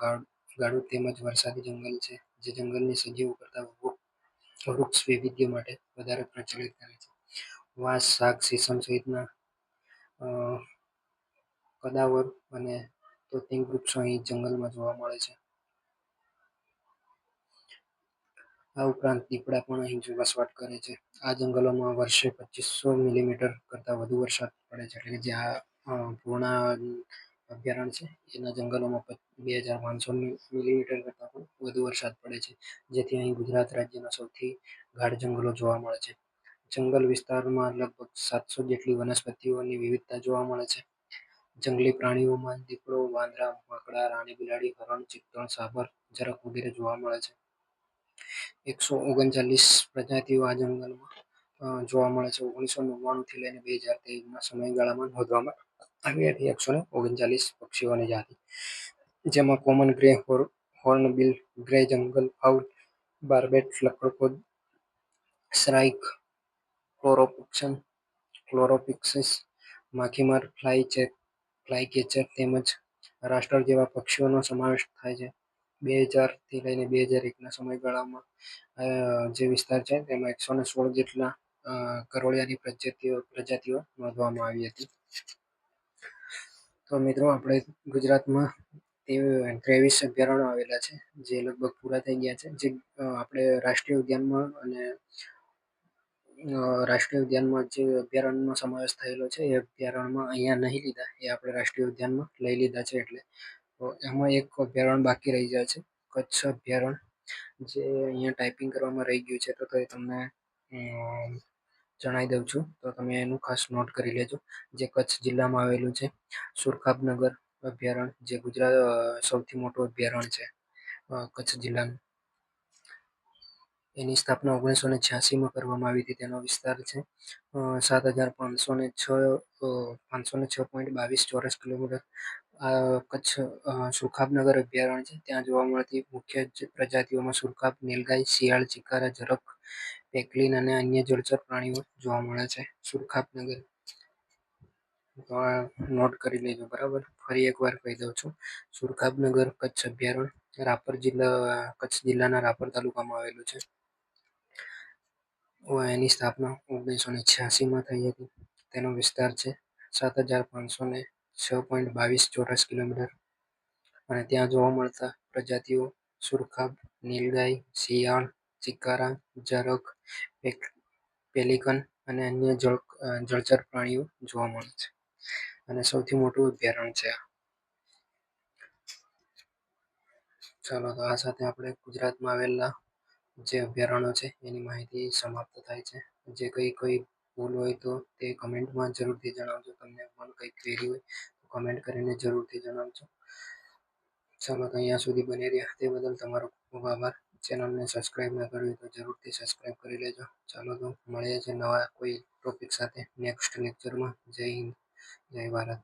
ગાઢું તેમજ વરસાદી જંગલ છે, જે જંગલની સજીવો કરતાં વૃક્ષ વૈવિધ્ય માટે વધારે પ્રચલિત કરે છે. વાંસ, સાગ, સીસમ સહિતના કદાવર અને તોતિંગ વૃક્ષો અહીં જંગલમાં જોવા મળે છે. આ ઉપરાંત દીપડા પણ અહીં વસવાટ કરે છે. આ જંગલોમાં વર્ષે 2500 મિલીમીટર કરતાં વધુ વરસાદ પડે છે. એટલે કે જે આ પૂર્ણા અભયારણ્ય છે એના જંગલોમાં 2500 મિલીમીટર કરતાં પણ વધુ વરસાદ પડે છે, જેથી અહીં ગુજરાત રાજ્યના સૌથી ગાઢ જંગલો જોવા મળે છે. જંગલ વિસ્તારમાં લગભગ 700 જેટલી વનસ્પતિઓની વિવિધતા જોવા મળે છે. જંગલી પ્રાણીઓમાં દીપડો, વાંદરા, માકડા, રાણી બિલાડી, હરણ, ચિત્તોડ, સાબર, ઝરખ વગેરે જોવા મળે છે. 139 પ્રજાતિઓ આ જંગલમાં જોવા મળે છે. 1999 થી લઈને 2023ના સમયગાળામાં નોંધવામાં આવી હતી 139 પક્ષીઓની જાતિ, જેમાં કોમન ગ્રે હોર્નબિલ ગ્રે જંગલ ફાઉલ, બાર્બેટ લકડખોદ, શ્રાઇક, ક્લોરોપિક્સિસ, માખીમાર, ફ્લાયકેચર તેમજ રાસ્ટર જેવા પક્ષીઓનો સમાવેશ થાય છે. 2000 થી લઈને 2001ના સમયગાળામાં જે વિસ્તાર છે તેમાં 116 જેટલા ગરોળિયાની પ્રજાતિઓ નોંધવામાં આવી હતી. તો મિત્રો, આપણે ગુજરાતમાં 23 અભયારણ્યો આવેલા છે, જે લગભગ પૂરા થઈ ગયા છે. જે આપણે રાષ્ટ્રીય ઉદ્યાનમાં જે અભયારણ્યનો સમાવેશ થયેલો છે એ અભયારણ્યમાં અહીંયા નહીં લીધા, એ આપણે રાષ્ટ્રીય ઉદ્યાનમાં લઈ લીધા છે. એટલે તો એમાં એક અભયારણ્ય બાકી રહી જાય છે, કચ્છ અભયારણ્ય, જે અહીંયા ટાઈપિંગ કરવામાં રહી ગયું છે. તો એ તમને જણાવી દઉં છું, તો તમે એનું ખાસ નોટ કરી લેજો. જે કચ્છ જિલ્લામાં આવેલું છે. સુરખાબનગર અભયારણ્ય, જે ગુજરાત સૌથી મોટું અભયારણ્ય છે કચ્છ જિલ્લાનું. એની સ્થાપના 1986માં કરવામાં આવી હતી. તેનો વિસ્તાર છે 7,506.22 ચોરસ કિલોમીટર. આ કચ્છ સુરખાબનગર અભયારણ્ય છે. ત્યાં જોવા મળતી મુખ્ય પ્રજાતિઓમાં સુરખાબ, નીલગાય, શિયાળ, ચિકારા, ઝરખ, પેંગ્વિન અને અન્ય જળચર પ્રાણીઓ જોવા મળે છે સુરખાબનગર. તો આ નોટ કરી લેજો, બરાબર. ફરી એકવાર કહી દઉં છું. સુરખાબનગર કચ્છ અભયારણ્ય કચ્છ જિલ્લાના રાપર તાલુકામાં આવેલું છે. એની સ્થાપના 1986માં થઈ હતી. તેનો વિસ્તાર છે 7,506.22 ચોરસ કિલોમીટર. અને ત્યાં જોવા મળતા પ્રજાતિઓ સુરખાબ, નીલગાય, શિયાળ, ચિકારા, ઝરખ, પેલિકન અને અન્ય જળચર પ્રાણીઓ જોવા મળે છે. અને સૌથી મોટું અભયારણ્ય છે. ચાલો, તો આ સાથે આપણે ગુજરાતમાં આવેલા જે અભયારણ્યો છે એની માહિતી સમાપ્ત થાય છે. જે કોઈ ભૂલ હોય તો તે કમેન્ટમાં જરૂરથી જણાવજો. તમને પણ કંઈ ક્વેરી હોય તો કમેન્ટ કરીને જરૂરથી જણાવજો. ચાલો, તો અહીંયા સુધી બની રહ્યા તે બદલ તમારો ખૂબ આભાર. ચેનલને સબસ્ક્રાઈબ ન કરવી તો જરૂરથી સબસ્ક્રાઈબ કરી લેજો. ચાલો, તો મળીએ છીએ નવા કોઈ ટોપિક સાથે નેક્સ્ટ લેક્ચરમાં. જય હિન્દ, જય ભારત.